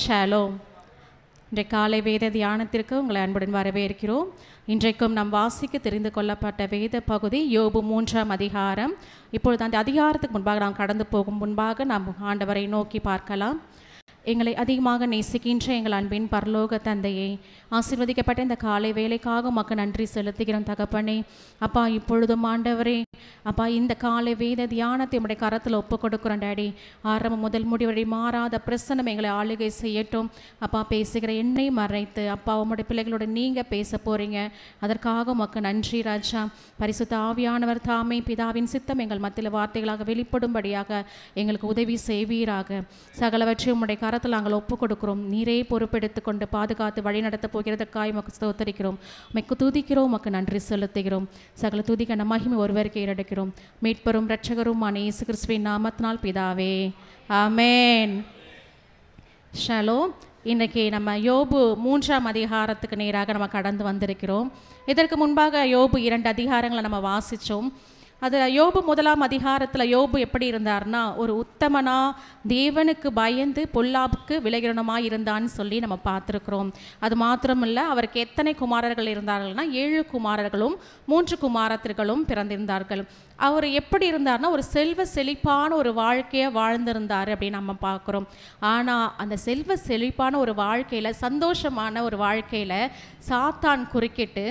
Shalom. இன்றைய காலை வேத தியானத்திற்கு உங்களை அன்புடன் வரவேற்கிறோம். இன்றைக்கும் நாம் வாசிக்க தெரிந்து கொள்ளப்பட்ட வேத பகுதி யோபு 3ஆம் அதிகாரம். இப்பொழுது அந்த அதிகாரத்துக்கு முன்பாக நாம் கடந்து போகும் முன்பாக நாம் ஆண்டவரை நோக்கி பார்க்கலாம். எங்களை அதிகமாக நேசிக்கின்ற எங்கள் அன்பின் பரலோக தந்தையை, ஆசீர்வதிக்கப்பட்ட இந்த காலை வேலைக்காக உமக்கு நன்றி செலுத்துகிறோம் தகப்பனே. அப்பா, இப்பொழுதும் ஆண்டவரே அப்பா, இந்த காலை வேத தியானத்தை உம்முடைய கரத்தில் ஒப்பு கொடுக்குறோம் டாடி. ஆரம்பம் முதல் முடிவரை மாறாத பிரசன்னம் எங்களை ஆளுகை செய்யட்டும். அப்பா, பேசுகிற என்னை மறைத்து அப்பா உம்முடைய பிள்ளைகளோட நீங்கள் பேச போகிறீங்க. அதற்காக உமக்கு நன்றி ராஜா. பரிசுத்த ஆவியானவர் தாமே பிதாவின் சித்தம் எங்கள் மத்தியில் வார்த்தைகளாக வெளிப்படும்படியாக எங்களுக்கு உதவி செய்வீராக. சகலவற்றையும் உம்முடைய கரத்தில் நாங்கள் ஒப்பு கொடுக்கிறோம். நீரே பொறுப்பெடுத்து கொண்டு பாதுகாத்து வழி நடத்த போகிறதற்காக உமக்கு ஸ்தோத்திரிக்கிறோம். உமக்கு துதிக்கிறோம், உமக்கு நன்றி செலுத்துகிறோம். சகல துதிக்க மகிமை ஒருவருக்கு ஏறெடுக்கிறோம். மீட்பரும் இரட்சகருமான இயேசு கிறிஸ்துவின் நாமத்தினால் பிதாவே, ஆமென். ஷாலோம். இன்றைக்கி நம்ம யோபு 3ஆம் அதிகாரத்துக்கு நேராக நம்ம கடந்து வந்திருக்கிறோம். இதற்கு முன்பாக யோபு 2 அதிகாரங்களை நம்ம வாசித்தோம். அது யோபு 1ஆம் அதிகாரத்தில் யோபு எப்படி இருந்தார்னா, ஒரு உத்தமனா தேவனுக்கு பயந்து பொல்லாப்புக்கு விலகிரணமாக இருந்தான்னு சொல்லி நம்ம பார்த்துருக்குறோம். அது மாத்திரமில்லை, அவருக்கு எத்தனை குமாரர்கள் இருந்தார்கள்னா 7 குமாரர்களும் 3 குமாரத்திர்களும் பிறந்திருந்தார்கள். அவர் எப்படி இருந்தார்னா, ஒரு செல்வ செழிப்பான ஒரு வாழ்க்கையை வாழ்ந்திருந்தார் அப்படின்னு நம்ம பார்க்குறோம். ஆனால் அந்த செல்வ செழிப்பான ஒரு வாழ்க்கையில், சந்தோஷமான ஒரு வாழ்க்கையில் சாத்தான் குறுக்கிட்டு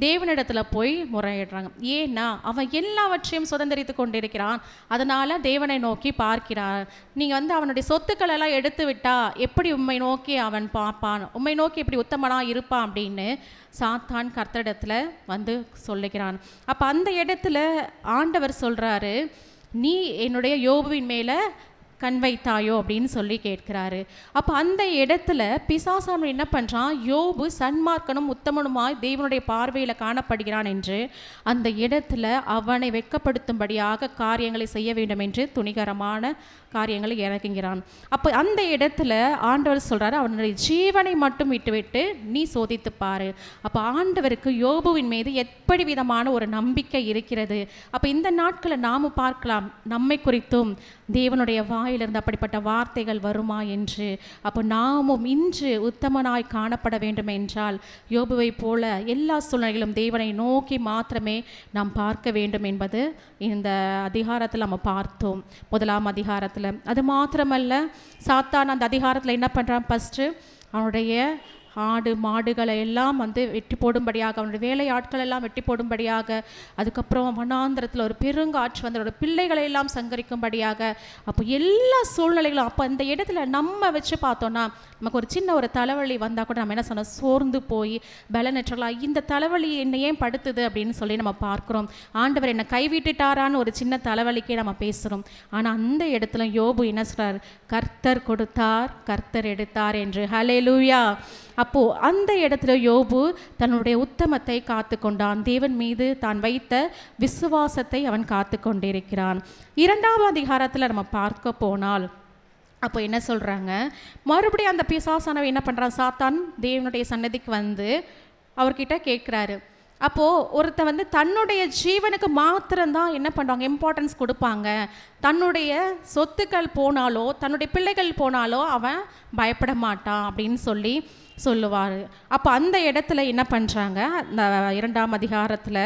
தேவனிடத்தில் போய் முறையிடுறாங்க. ஏன்னா அவன் எல்லாவற்றையும் சுதந்திரித்து கொண்டிருக்கிறான். அதனால் தேவனை நோக்கி பார்க்கிறான். நீங்கள் அவனுடைய சொத்துக்கள் எல்லாம் எடுத்து விட்டா எப்படி உம்மை நோக்கி அவன் பார்ப்பான், உம்மை நோக்கி எப்படி உத்தமனாக இருப்பான் அப்படின்னு சாத்தான் கர்த்தரிடத்தில் சொல்லுகிறான். அப்போ அந்த இடத்துல ஆண்டவர் சொல்கிறாரு, நீ என்னுடைய யோபுவின் மேலே கண் வைத்தாயோ அப்படின்னு சொல்லி கேட்கிறாரு. அப்போ அந்த இடத்துல பிசாசான் என்ன பண்ணுறான், யோபு சன்மார்க்கனும் உத்தமனுமாய் தேவனுடைய பார்வையில் காணப்படுகிறான் என்று அந்த இடத்துல அவனை வெட்கப்படுத்தும்படியாக காரியங்களை செய்ய வேண்டும் என்று துணிகரமான காரியங்களை இறக்குகிறான். அப்போ அந்த இடத்துல ஆண்டவர் சொல்கிறாரு, அவனுடைய ஜீவனை மட்டும் விட்டுவிட்டு நீ சோதித்து பாரு. அப்போ ஆண்டவருக்கு யோபுவின் மீது எப்படி விதமான ஒரு நம்பிக்கை இருக்கிறது. அப்போ இந்த நாட்களை நாம் பார்க்கலாம், நம்மை குறித்தும் தேவனுடைய வாயிலிருந்து அப்படிப்பட்ட வார்த்தைகள் வருமா என்று. அப்போ நாமும் இன்று உத்தமனாய் காணப்பட வேண்டும் என்றால் யோபுவை போல எல்லா சூழ்நிலைகளும் தேவனை நோக்கி மாத்திரமே நாம் பார்க்க வேண்டும் என்பது இந்த அதிகாரத்தில் நம்ம பார்த்தோம், 1ஆம் அதிகாரத்தில். அது மாத்திரமல்ல, சாத்தான் அந்த அதிகாரத்தில் என்ன பண்ணுறான், ஃபஸ்ட்டு அவனுடைய ஆடு மாடுகளை எல்லாம் வெட்டி போடும்படியாக, அவனுடைய வேலை ஆட்கள் எல்லாம் வெட்டி போடும்படியாக, அதுக்கப்புறம் வனாந்திரத்தில் ஒரு பெருங்காற்று அதோட பிள்ளைகளை எல்லாம் சங்கரிக்கும்படியாக. அப்போ எல்லா சூழ்நிலைகளும், அப்போ அந்த இடத்துல நம்ம வச்சு பார்த்தோன்னா நமக்கு ஒரு சின்ன ஒரு தலைவலி வந்தால் கூட நம்ம என்ன சொன்னோம், சோர்ந்து போய் பலனற்றலாம், இந்த தலைவலி என்னை ஏன் படுத்துது அப்படின்னு சொல்லி நம்ம பார்க்குறோம். ஆண்டவர் என்னை கைவிட்டுட்டாரான்னு ஒரு சின்ன தலைவலிக்கே நம்ம பேசுகிறோம். ஆனால் அந்த இடத்துல யோபு என்ன சொல்கிறார், கர்த்தர் கொடுத்தார் கர்த்தர் எடுத்தார் என்று. ஹல்லேலூயா. அப்போது அந்த இடத்துல யோபு தன்னுடைய உத்தமத்தை காத்து கொண்டான். தேவன் மீது தான் வைத்த விசுவாசத்தை அவன் காத்து கொண்டிருக்கிறான். 2ஆம் அதிகாரத்தில் நம்ம பார்க்க போனால் அப்போ என்ன சொல்கிறாங்க, மறுபடியும் அந்த பிசாசானவன் என்ன பண்ணுறான், சாத்தான் தேவனுடைய சன்னதிக்கு அவர்கிட்ட கேட்குறாரு. அப்போது ஒருத்தன் தன்னுடைய ஜீவனுக்கு மாத்திரம்தான் என்ன பண்ணுவாங்க, இம்பார்ட்டன்ஸ் கொடுப்பாங்க. தன்னுடைய சொத்துக்கள் போனாலோ தன்னுடைய பிள்ளைகள் போனாலோ அவன் பயப்பட மாட்டான் அப்படின்னு சொல்லுவார். அப்போ அந்த இடத்துல என்ன பண்ணுறாங்க, இந்த 2ஆம் அதிகாரத்தில்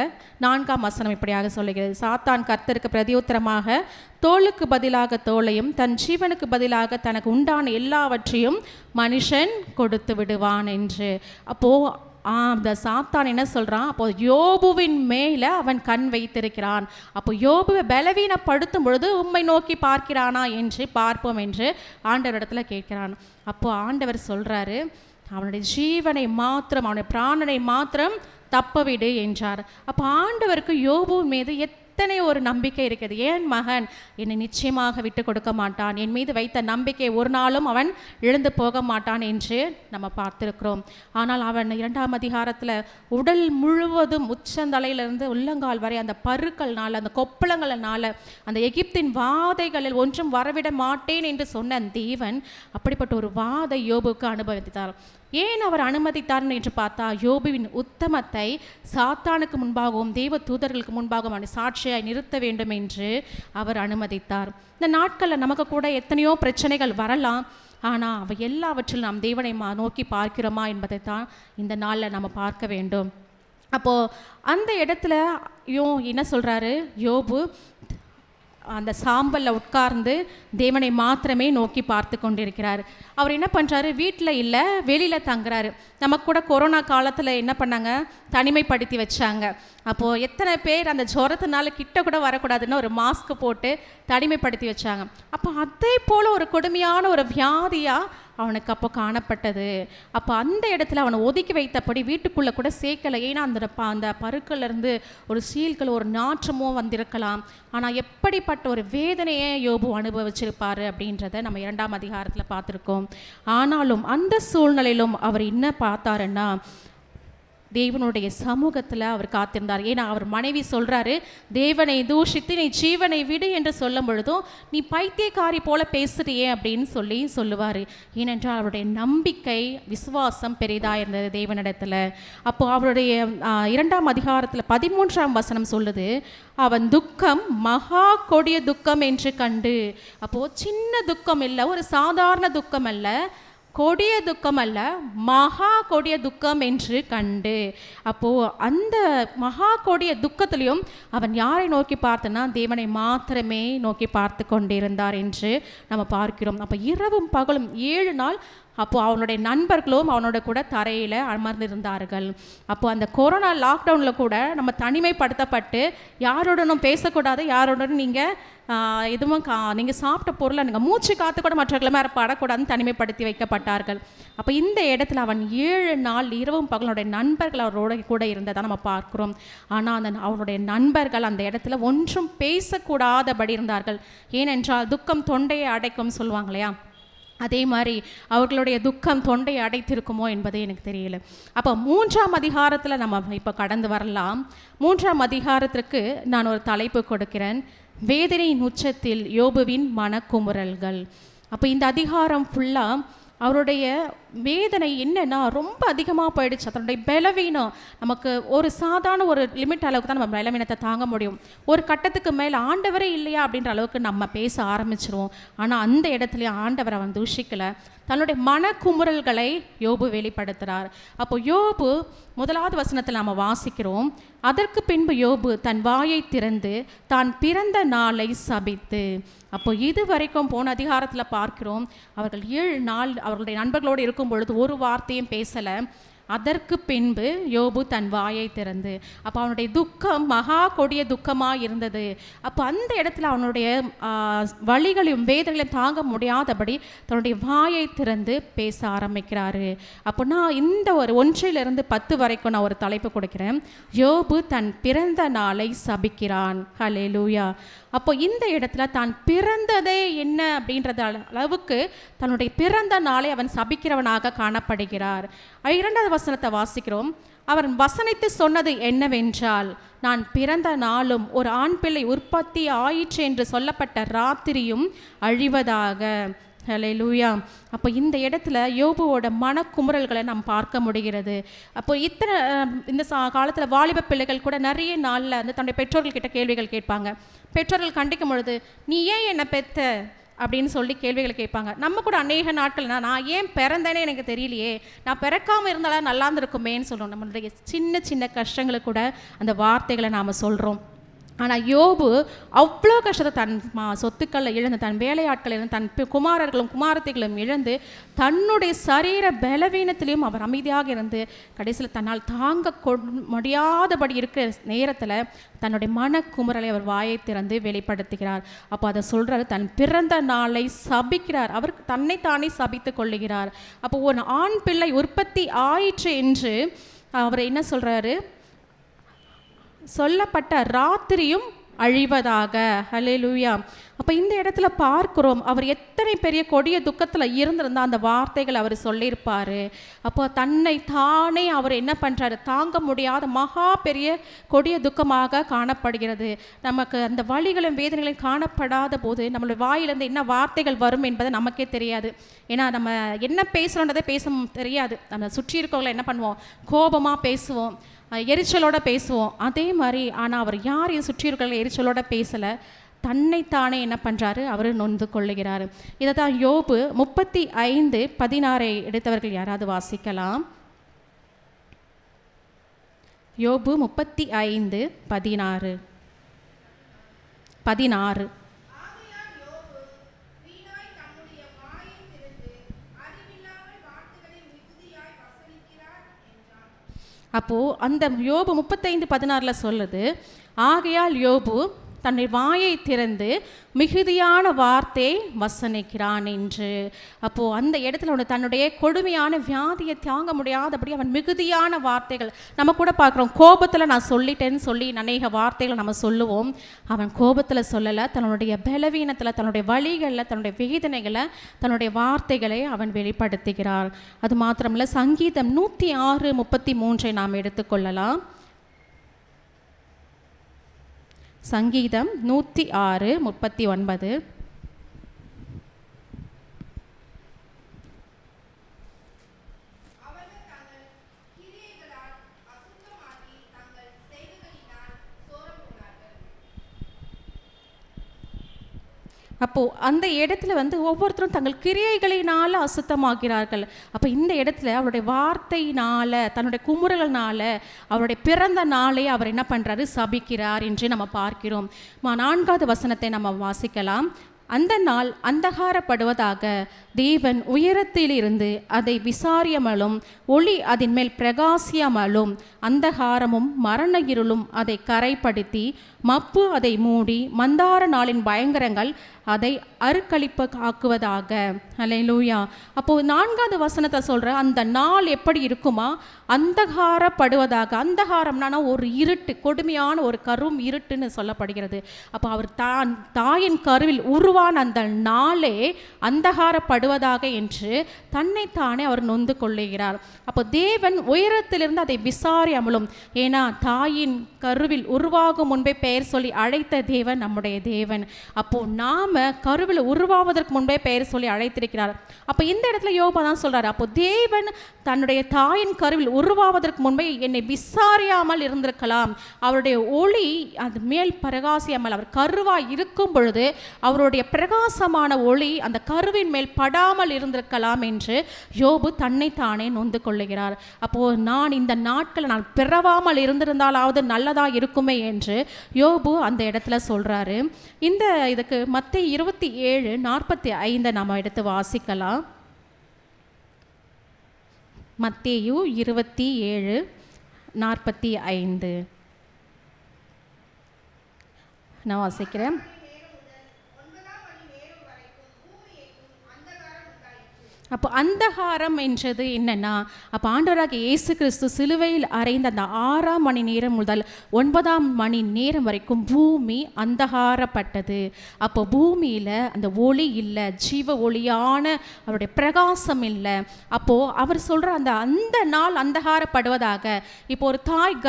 4ஆம் வசனம் இப்படியாக சொல்லுகிறது, சாத்தான் கர்த்தருக்கு பிரதியுத்தரமாக தோளுக்கு பதிலாக தோளையும் தன் ஜீவனுக்கு பதிலாக தனக்கு உண்டான எல்லாவற்றையும் மனுஷன் கொடுத்து விடுவான் என்று. அப்போது அந்த சாத்தான் என்ன சொல்கிறான், அப்போ யோபுவின் மேலே அவன் கண் வைத்திருக்கிறான். அப்போ யோபுவை பலவீனப்படுத்தும் பொழுது உம்மை நோக்கி பார்க்கிறானா என்று பார்ப்போம் என்று ஆண்டவரிடத்தில் கேட்கிறான். அப்போ ஆண்டவர் சொல்கிறாரு, அவனுடைய ஜீவனை மாத்திரம், அவனுடைய பிராணனை மாத்திரம் தப்பவிடு என்றார். அப்போ ஆண்டவருக்கு யோபுவின் மீது எத்தனை ஒரு நம்பிக்கை இருக்குது. என் மகன் என்னை நிச்சயமாக விட்டு கொடுக்க மாட்டான், என் மீது வைத்த நம்பிக்கை ஒரு நாளும் அவன் இழந்து போக மாட்டான் என்று நம்ம பார்த்துருக்கிறோம். ஆனால் அவன் 2ஆம் அதிகாரத்தில் உடல் முழுவதும் உச்சந்தலையிலிருந்து உள்ளங்கால் வரை அந்த பருக்கள்னால, அந்த கொப்பளங்களினால, அந்த எகிப்தின் வாதைகளில் ஒன்றும் வரவிட மாட்டேன் என்று சொன்ன தேவன் அப்படிப்பட்ட ஒரு வாதை யோபுக்கு அனுபவித்தார். ஏன் அவர் அனுமதித்தார் என்று பார்த்தா, யோபுவின் உத்தமத்தை சாத்தானுக்கு முன்பாகவும் தேவ தூதர்களுக்கு முன்பாகவும் அவனை சாட்சியாய் நிறுத்த வேண்டும் என்று அவர் அனுமதித்தார். இந்த நாட்களில் நமக்கு கூட எத்தனையோ பிரச்சனைகள் வரலாம். ஆனால் அவை எல்லாவற்றிலும் நாம் தேவனை நோக்கி பார்க்கிறோமா என்பதை தான் இந்த நாளில் நம்ம பார்க்க வேண்டும். அப்போது அந்த இடத்துல என்ன சொல்கிறாரு யோபு, அந்த சாம்பலில் உட்கார்ந்து தேவனை மாத்திரமே நோக்கி பார்த்து கொண்டிருக்கிறார். அவர் என்ன பண்ணுறாரு, வீட்டில் இல்லை, வெளியில் தங்குறாரு. நமக்கு கூட கொரோனா காலத்தில் என்ன பண்ணாங்க, தனிமைப்படுத்தி வச்சாங்க. அப்போது எத்தனை பேர் அந்த ஜுரத்தினால கிட்ட கூட வரக்கூடாதுன்னு ஒரு மாஸ்க் போட்டு தனிமைப்படுத்தி வச்சாங்க. அப்போ அதே போல் ஒரு கொடுமையான ஒரு வியாதியாக அவனுக்கு அப்போ காணப்பட்டது. அப்போ அந்த இடத்துல அவனை ஒதுக்கி வைத்தபடி வீட்டுக்குள்ளே கூட சேர்க்கலை. ஏன்னா அந்த பருக்கள்லேருந்து ஒரு சீல்கள் ஒரு நாற்றமோ வந்திருக்கலாம். ஆனால் எப்படிப்பட்ட ஒரு வேதனையை யோபு அனுபவிச்சிருப்பார் அப்படின்றத நம்ம 2ஆம் அதிகாரத்தில் பார்த்துருக்கோம். ஆனாலும் அந்த சூழ்நிலையிலும் அவர் என்ன பார்த்தாருன்னா, தேவனுடைய சமூகத்தில் அவர் காத்திருந்தார். ஏன்னா அவர் மனைவி சொல்கிறாரு, தேவனை தூஷித்து நீ ஜீவனை விடு என்று சொல்லும் பொழுதும் நீ பைத்தியக்காரி போல பேசுறியே அப்படின்னு சொல்லுவார். ஏனென்றால் அவருடைய நம்பிக்கை விசுவாசம் பெரிதாக இருந்தது தேவனிடத்தில். அப்போது அவருடைய 2ஆம் அதிகாரத்தில் 13ஆம் வசனம் சொல்லுது, அவன் துக்கம் மகா கொடிய துக்கம் என்று கண்டு. அப்போது சின்ன துக்கம் இல்லை, ஒரு சாதாரண துக்கம் அல்ல, கொடிய துக்கம் அல்ல, மகா கொடிய துக்கம் என்று கண்டு. அப்போது அந்த மகா கொடிய துக்கத்திலையும் அவன் யாரை நோக்கி பார்த்தனா, தேவனை மாத்திரமே நோக்கி பார்த்து கொண்டிருந்தார் என்று நம்ம பார்க்கிறோம். அப்போ இரவும் பகலும் 7 நாள் அப்போது அவனுடைய நண்பர்களும் அவனோட கூட தரையில் அமர்ந்திருந்தார்கள். அப்போது அந்த கொரோனா லாக்டவுனில் கூட நம்ம தனிமைப்படுத்தப்பட்டு யாரோடனும் பேசக்கூடாது, யாரோடனும் நீங்கள் எதுவும் நீங்கள் சாப்பிட்ட பொருளை நீங்கள் மூச்சு காற்று கூட மற்றவர்களை மேலே படக்கூடாதுன்னு தனிமைப்படுத்தி வைக்கப்பட்டார்கள். அப்போ இந்த இடத்துல அவன் 7 நாள் இரவும் பகலுடைய நண்பர்கள் அவரோட கூட இருந்ததை நம்ம பார்க்குறோம். ஆனால் அவனுடைய நண்பர்கள் அந்த இடத்துல ஒன்றும் பேசக்கூடாதபடி இருந்தார்கள். ஏனென்றால் துக்கம் தொண்டையை அடைக்கும் சொல்லுவாங்க இல்லையா, அதே மாதிரி அவர்களுடைய துக்கம் தொண்டையை அடைத்திருக்குமோ என்பது எனக்கு தெரியல. அப்போ 3ஆம் அதிகாரத்தில் நம்ம இப்போ கடந்து வரலாம். 3ஆம் அதிகாரத்திற்கு நான் ஒரு தலைப்பு கொடுக்கிறேன், வேதனையின் உச்சத்தில் யோபுவின் மனக்குமுறல்கள். அப்போ இந்த அதிகாரம் ஃபுல்லாக அவருடைய வேதனை என்னென்னா ரொம்ப அதிகமாக போயிடுச்சு. அதனுடைய பலவீனம் நமக்கு ஒரு சாதாரண ஒரு லிமிட் அளவுக்கு தான் நம்ம பலவீனத்தை தாங்க முடியும். ஒரு கட்டத்துக்கு மேலே ஆண்டவரே இல்லையா அப்படின்ற அளவுக்கு நம்ம பேச ஆரம்பிச்சிருவோம். ஆனால் அந்த இடத்துல ஆண்டவர் அவன் தூஷிக்கலை, தன்னுடைய மனக்குமுறல்களை யோபு வெளிப்படுத்துகிறார். அப்போ யோபு 1வது வசனத்தில் நாம் வாசிக்கிறோம், அதற்கு பின்பு யோபு தன் வாயை திறந்து தான் பிறந்த நாளை சபித்து. அப்போ இது வரைக்கும் போன அதிகாரத்தில் பார்க்கிறோம், அவர்கள் 7 நாள் அவர்களுடைய நண்பர்களோடு இருக்கும் பொழுது ஒரு வார்த்தையும் பேசலை. அதற்கு பின்பு யோபு தன் வாயை திறந்து, அப்போ அவனுடைய துக்கம் மகா கொடிய துக்கமாக இருந்தது. அப்போ அந்த இடத்துல அவனுடைய வலிகளையும் வேதனைகளையும் தாங்க முடியாதபடி தன்னுடைய வாயை திறந்து பேச ஆரம்பிக்கிறாரு. அப்போ நான் இந்த ஒரு 1 to 10 வரைக்கும் நான் ஒரு தலைப்பு கொடுக்கிறேன், யோபு தன் பிறந்த நாளை சபிக்கிறான். ஹல்லேலூயா. அப்போ இந்த இடத்துல தான் பிறந்ததே என்ன அப்படின்றது அளவுக்கு தன்னுடைய பிறந்த நாளை அவன் சபிக்கிறவனாக காணப்படுகிறார். 2வது வசனத்தை வாசிக்கிறோம், அவன் வசனித்து சொன்னது என்னவென்றால், நான் பிறந்த நாளும் ஒரு ஆண் பிள்ளை உற்பத்தி ஆயிற்று என்று சொல்லப்பட்ட ராத்திரியும் அழிவதாக. ஹல்லேலூயா. அப்போ இந்த இடத்துல யோபுவோட மனக்குமுறல்களை நாம் பார்க்க முடிகிறது. அப்போ இந்த காலத்தில் வாலிப பிள்ளைகள் கூட நிறைய நாளில் வந்து தன்னுடைய பெற்றோர்கள்கிட்ட கேள்விகள் கேட்பாங்க. பெற்றோர்கள் கண்டிக்கும் பொழுது, நீ ஏன் என்னை பெத்த அப்படின்னு சொல்லி கேள்விகளை கேட்பாங்க. நம்ம கூட அநேக நாட்கள்னா, நான் ஏன் பிறந்தேனே எனக்கு தெரியலையே, நான் பிறக்காமல் இருந்தாலும் நல்லா இருந்திருக்குமேன்னு சொல்கிறோம். நம்மளுடைய சின்ன சின்ன கஷ்டங்களை கூட அந்த வார்த்தைகளை நாம் சொல்கிறோம். ஆனால் யோபு அவ்வளோ கஷ்டத்தை தன் சொத்துக்களை இழந்து, தன் வேலையாட்கள் இழந்து, தன் குமாரர்களும் குமாரத்தைகளும் இழந்து, தன்னுடைய சரீர பலவீனத்திலையும் அவர் அமைதியாக இருந்து கடைசியில் தன்னால் தாங்க முடியாதபடி இருக்கிற நேரத்தில் தன்னுடைய மனக்குமுறலை அவர் வாயை திறந்து வெளிப்படுத்துகிறார். அப்போ அதை சொல்கிறார், தன் பிறந்த நாளை சபிக்கிறார். அவர் தன்னைத்தானே சபித்து கொள்ளுகிறார். அப்போ ஒரு ஆண் பிள்ளை உற்பத்தி ஆயிற்று என்று அவர் என்ன சொல்கிறாரு, சொல்லப்பட்ட ராத்திரியும் அழிவதாக. ஹல்லேலூயா. அப்போ இந்த இடத்துல பார்க்கிறோம், அவர் எத்தனை பெரிய கொடிய துக்கத்தில் இருந்திருந்தால் அந்த வார்த்தைகள் அவர் சொல்லியிருப்பார். அப்போ தன்னை தானே அவர் என்ன பண்ணுறாரு, தாங்க முடியாத மகா பெரிய கொடிய துக்கமாக காணப்படுகிறது. நமக்கு அந்த வலிகளும் வேதனைகளும் காணப்படாத போது நம்மளுடைய வாயிலிருந்து என்ன வார்த்தைகள் வரும் என்பது நமக்கே தெரியாது. ஏன்னா நம்ம என்ன பேசுகிறோன்றதே பேச தெரியாது. நம்ம சுற்றி இருக்கவங்களை என்ன பண்ணுவோம், கோபமாக பேசுவோம், எரிச்சலோடு பேசுவோம். அதே மாதிரி ஆனால் அவர் யாரையும் சுற்றி இருக்கிற எரிச்சலோடு பேசலை, தன்னைத்தானே என்ன பண்ணுறாரு, அவர் நொந்து கொள்ளுகிறார். இதை தான் யோபு 35:16 எடுத்தவர்கள் யாராவது வாசிக்கலாம். யோபு 35:16. அப்போது அந்த யோபு 35:16 சொல்லுது, ஆகையால் யோபு தன்னை வாயை திறந்து மிகுதியான வார்த்தை வசனிக்கிறான் என்று. அப்போது அந்த இடத்துல தன்னுடைய கொடுமையான வியாதியை தாங்க முடியாதபடி அவன் மிகுதியான வார்த்தைகள், நம்ம கூட பார்க்குறோம், கோபத்தில் நான் சொல்லிட்டேன்னு சொல்லி அநேக வார்த்தைகளை நம்ம சொல்லுவோம். அவன் கோபத்தில் சொல்லலை, தன்னுடைய பலவீனத்தில், தன்னுடைய வழிகளில், தன்னுடைய வேதனைகளை, தன்னுடைய வார்த்தைகளை அவன் வெளிப்படுத்துகிறார். அது மாத்திரமில்லை, சங்கீதம் 106:33 நாம் எடுத்துக்கொள்ளலாம். சங்கீதம் 106:39. அப்போது அந்த இடத்துல ஒவ்வொருத்தரும் தங்கள் கிரியைகளினால் அசுத்தமாகிறார்கள். அப்போ இந்த இடத்துல அவருடைய வார்த்தையினால், தன்னுடைய குமுறல்னால, அவருடைய பிறந்த நாளை அவர் என்ன பண்ணுறாரு, சபிக்கிறார் என்று நம்ம பார்க்கிறோம். 4வது வசனத்தை நம்ம வாசிக்கலாம். அந்த நாள் அந்தகாரப்படுவதாக, தேவன் உயரத்திலிருந்து அதை விசாரியாமலும், ஒளி அதன் மேல் பிரகாசியாமலும், அந்தகாரமும் மரண இருளும் அதை கரைப்படுத்தி, மப்பு அதை மூடி, மந்தார நாளின் பயங்கரங்கள் அதை அருக்களிப்பு ஆக்குவதாக. அல்லேலூயா. அப்போது 4வது வசனத்தை சொல்கிற அந்த நாள் எப்படி இருக்குமா, அந்தகாரப்படுவதாக. அந்தகாரம்னா ஒரு இருட்டு, கொடுமையான ஒரு கரும் இருட்டுன்னு சொல்லப்படுகிறது. அப்போ அவர் தாயின் கருவில் உருவான அந்த நாளே அந்தகாரப்படுவதாக என்று தன்னைத்தானே அவர் நொந்து கொள்ளுகிறார். அப்போ தேவன் உயரத்திலிருந்து அதை விசாரியாமலும், ஏன்னா தாயின் கருவில் உருவாகும் முன்பே பெயர் சொல்லி அழைத்த தேவன் நம்முடைய தேவன். அப்போ நாம கருவில் உருவாவதற்கு முன்பே பெயர் சொல்லி அழைத்திருக்கிறார். அப்போ இந்த இடத்துல யோபு தான் சொல்றாரு, அப்போ தேவன் தன்னுடைய தாயின் கருவில் உருவாவதற்கு முன்பே என்னை விசாரியாமல் இருந்திருக்கலாம், அவருடைய ஒளி அது மேல் பிரகாசியாமல், அவர் கருவாய் இருக்கும் பொழுது அவருடைய பிரகாசமான ஒளி அந்த கருவின் மேல் படாமல் இருந்திருக்கலாம் என்று யோபு தன்னைத்தானே நொந்து கொள்ளுகிறார். அப்போது நான் இந்த நாட்கள் நான் பிறவாமல் இருந்திருந்தாலாவது நல்லதா இருக்குமே என்று யோபு அந்த இடத்துல சொல்றாரு. இந்த இதுக்கு மத்தேயு 27:45 நம்ம எடுத்து வாசிக்கலாம். மத்தேயு 27:45 நான் வாசிக்கிறேன். அப்போ அந்தகாரம் என்றது என்னன்னா, அப்போ ஆண்டவராக இயேசு கிறிஸ்து சிலுவையில் அறைந்த அந்த 6ஆம் மணி நேரம் முதல் 9ஆம் மணி நேரம் வரைக்கும் பூமி அந்தகாரப்பட்டது. அப்போ பூமியில் அந்த ஒளி இல்லை, ஜீவ ஒளியான அவருடைய பிரகாசம் இல்லை. அப்போது அவர் சொல்கிற அந்த நாள் அந்தகாரப்படுவதாக. இப்போ ஒரு தாய்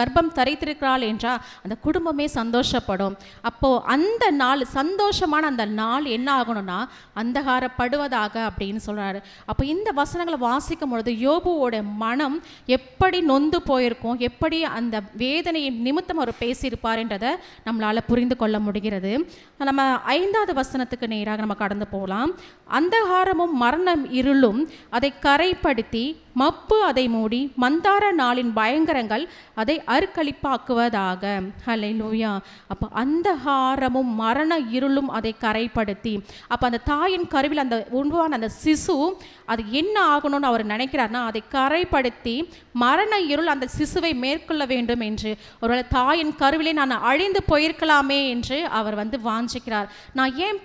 கர்ப்பம் தரித்திருக்கிறாள் என்றால் அந்த குடும்பமே சந்தோஷப்படும். அப்போது அந்த நாள், சந்தோஷமான அந்த நாள் என்ன ஆகணும்னா அந்தகாரப்படும் அப்படின்னு சொல்றாரு. அப்போ இந்த வசனங்களை வாசிக்கும் பொழுது யோபுவோட மனம் எப்படி நொந்து போயிருக்கும், எப்படி அந்த வேதனையை நிமித்தம் அவர் பேசியிருப்பார் என்றதை நம்மளால புரிந்து கொள்ள முடிகிறது. நம்ம 5வது வசனத்துக்கு நேராக நம்ம கடந்து போகலாம். அந்தகாரமும் மரணம் இருளும் அதை கரைப்படுத்தி, மப்பு அதை மூடி, மந்தார நாளின் பயங்கரங்கள் அதை அருக்களிப்பாக்குவதாக. ஹல்லேலூயா. அப்போ அந்தகாரமும் மரண இருளும் அதை கரைப்படுத்தி, அப்போ அந்த தாயின் கருவில் அந்த உருவான அந்த சிசு அது என்ன ஆகணும்னு அவர் நினைக்கிறார்னா அதை கரைப்படுத்தி மரண இருள் அந்த சிசுவை மேற்கொள்ள வேண்டும் என்று. ஒருவேளை தாயின் கருவிலே நான் அழிந்து போயிருக்கலாமே என்று அவர் வாஞ்சிக்கிறார். நான் ஏன்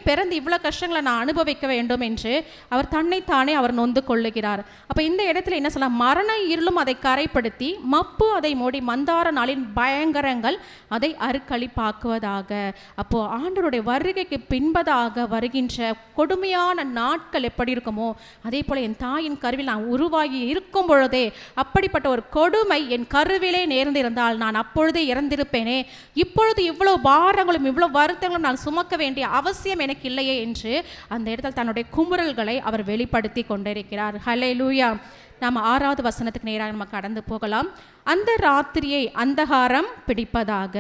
பிறந்து இவ்வளோ கஷ்டங்களை நான் அனுபவிக்க வேண்டும் என்று அவர் தன்னைத்தானே அவர் நொந்து கொள்ளுகிறார். அப்போ இந்த இடத்துல என்ன சொல்லலாம், மரண இருளும் அதை கரைப்படுத்தி, மப்பு அதை மூடி, மந்தார நாளின் பயங்கரங்கள் அதை அருக்களிப்பாக்குவதாக. அப்போ ஆண்டவருடைய வருகைக்கு பின்பதாக வருகின்ற கொடுமையான நாட்கள் எப்படி இருக்குமோ அதே போல என் தாயின் கருவில் நான் உருவாகி இருக்கும் பொழுதே அப்படிப்பட்ட ஒரு கொடுமை என் கருவிலே நேர்ந்திருந்தால் நான் அப்பொழுதே இறந்திருப்பேனே, இப்பொழுது இவ்வளவு பாரங்களும் இவ்வளவு வருத்தங்களும் நான் சுமக்க வேண்டிய அவசியம் எனக்கு இல்லையே என்று அந்த இடத்தில் தன்னுடைய குமுறல்களை அவர் வெளிப்படுத்தி கொண்டிருக்கிறார். ஹல்லேலூயா. நாம் 6வது வசனத்துக்கு நேராக நம்ம கடந்து போகலாம். அந்த ராத்திரியை அந்தகாரம் பிடிப்பதாக,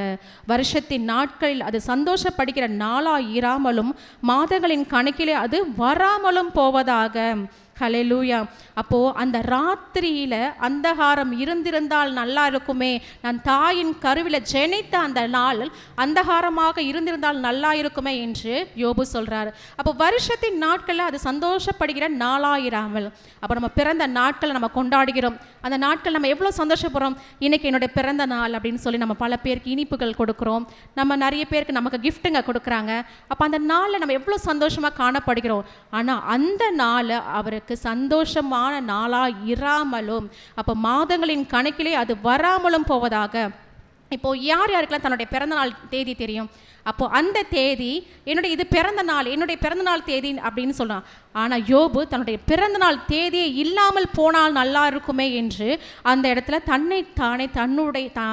வருஷத்தின் நாட்களில் அது சந்தோஷப்படுகிற நாளாய் இராமலும் மாதங்களின் கணக்கிலே அது வராமலும் போவதாக. ஹல்லேலூயா. அப்போது அந்த ராத்திரியில் அந்தகாரம் இருந்திருந்தால் நல்லா இருக்குமே, நான் தாயின் கருவில் ஜெனித்த அந்த நாள் அந்தகாரமாக இருந்திருந்தால் நல்லா இருக்குமே என்று யோபு சொல்கிறார். அப்போ வருஷத்தின் நாட்களில் அது சந்தோஷப்படுகிற நாளாயிராமல், அப்போ நம்ம பிறந்த நாட்களை நம்ம கொண்டாடுகிறோம். அந்த நாட்கள் நம்ம எவ்வளோ சந்தோஷப்படுறோம். இன்றைக்கி என்னுடைய பிறந்த நாள் அப்படின்னு சொல்லி நம்ம பல பேருக்கு இனிப்புகள் கொடுக்குறோம். நம்ம நிறைய பேருக்கு நமக்கு கிஃப்ட்டுங்க கொடுக்குறாங்க. அப்போ அந்த நாளில் நம்ம எவ்வளோ சந்தோஷமாக காணப்படுகிறோம். ஆனால் அந்த நாள் அவருக்கு சந்தோஷமான நாளாக இராமலும், அப்போ மாதங்களின் கணக்கிலே அது வராமலும் போவதாக. இப்போது யாருக்கெல்லாம் தன்னுடைய பிறந்தநாள் தேதி தெரியும்? அப்போது அந்த தேதி இது என்னுடைய பிறந்தநாள் தேதி அப்படின்னு சொல்லலாம். ஆனால் யோபு தன்னுடைய பிறந்தநாள் தேதியை இல்லாமல் போனால் நல்லா இருக்குமே என்று அந்த இடத்துல தன்னைத்தானே தன்னுடைய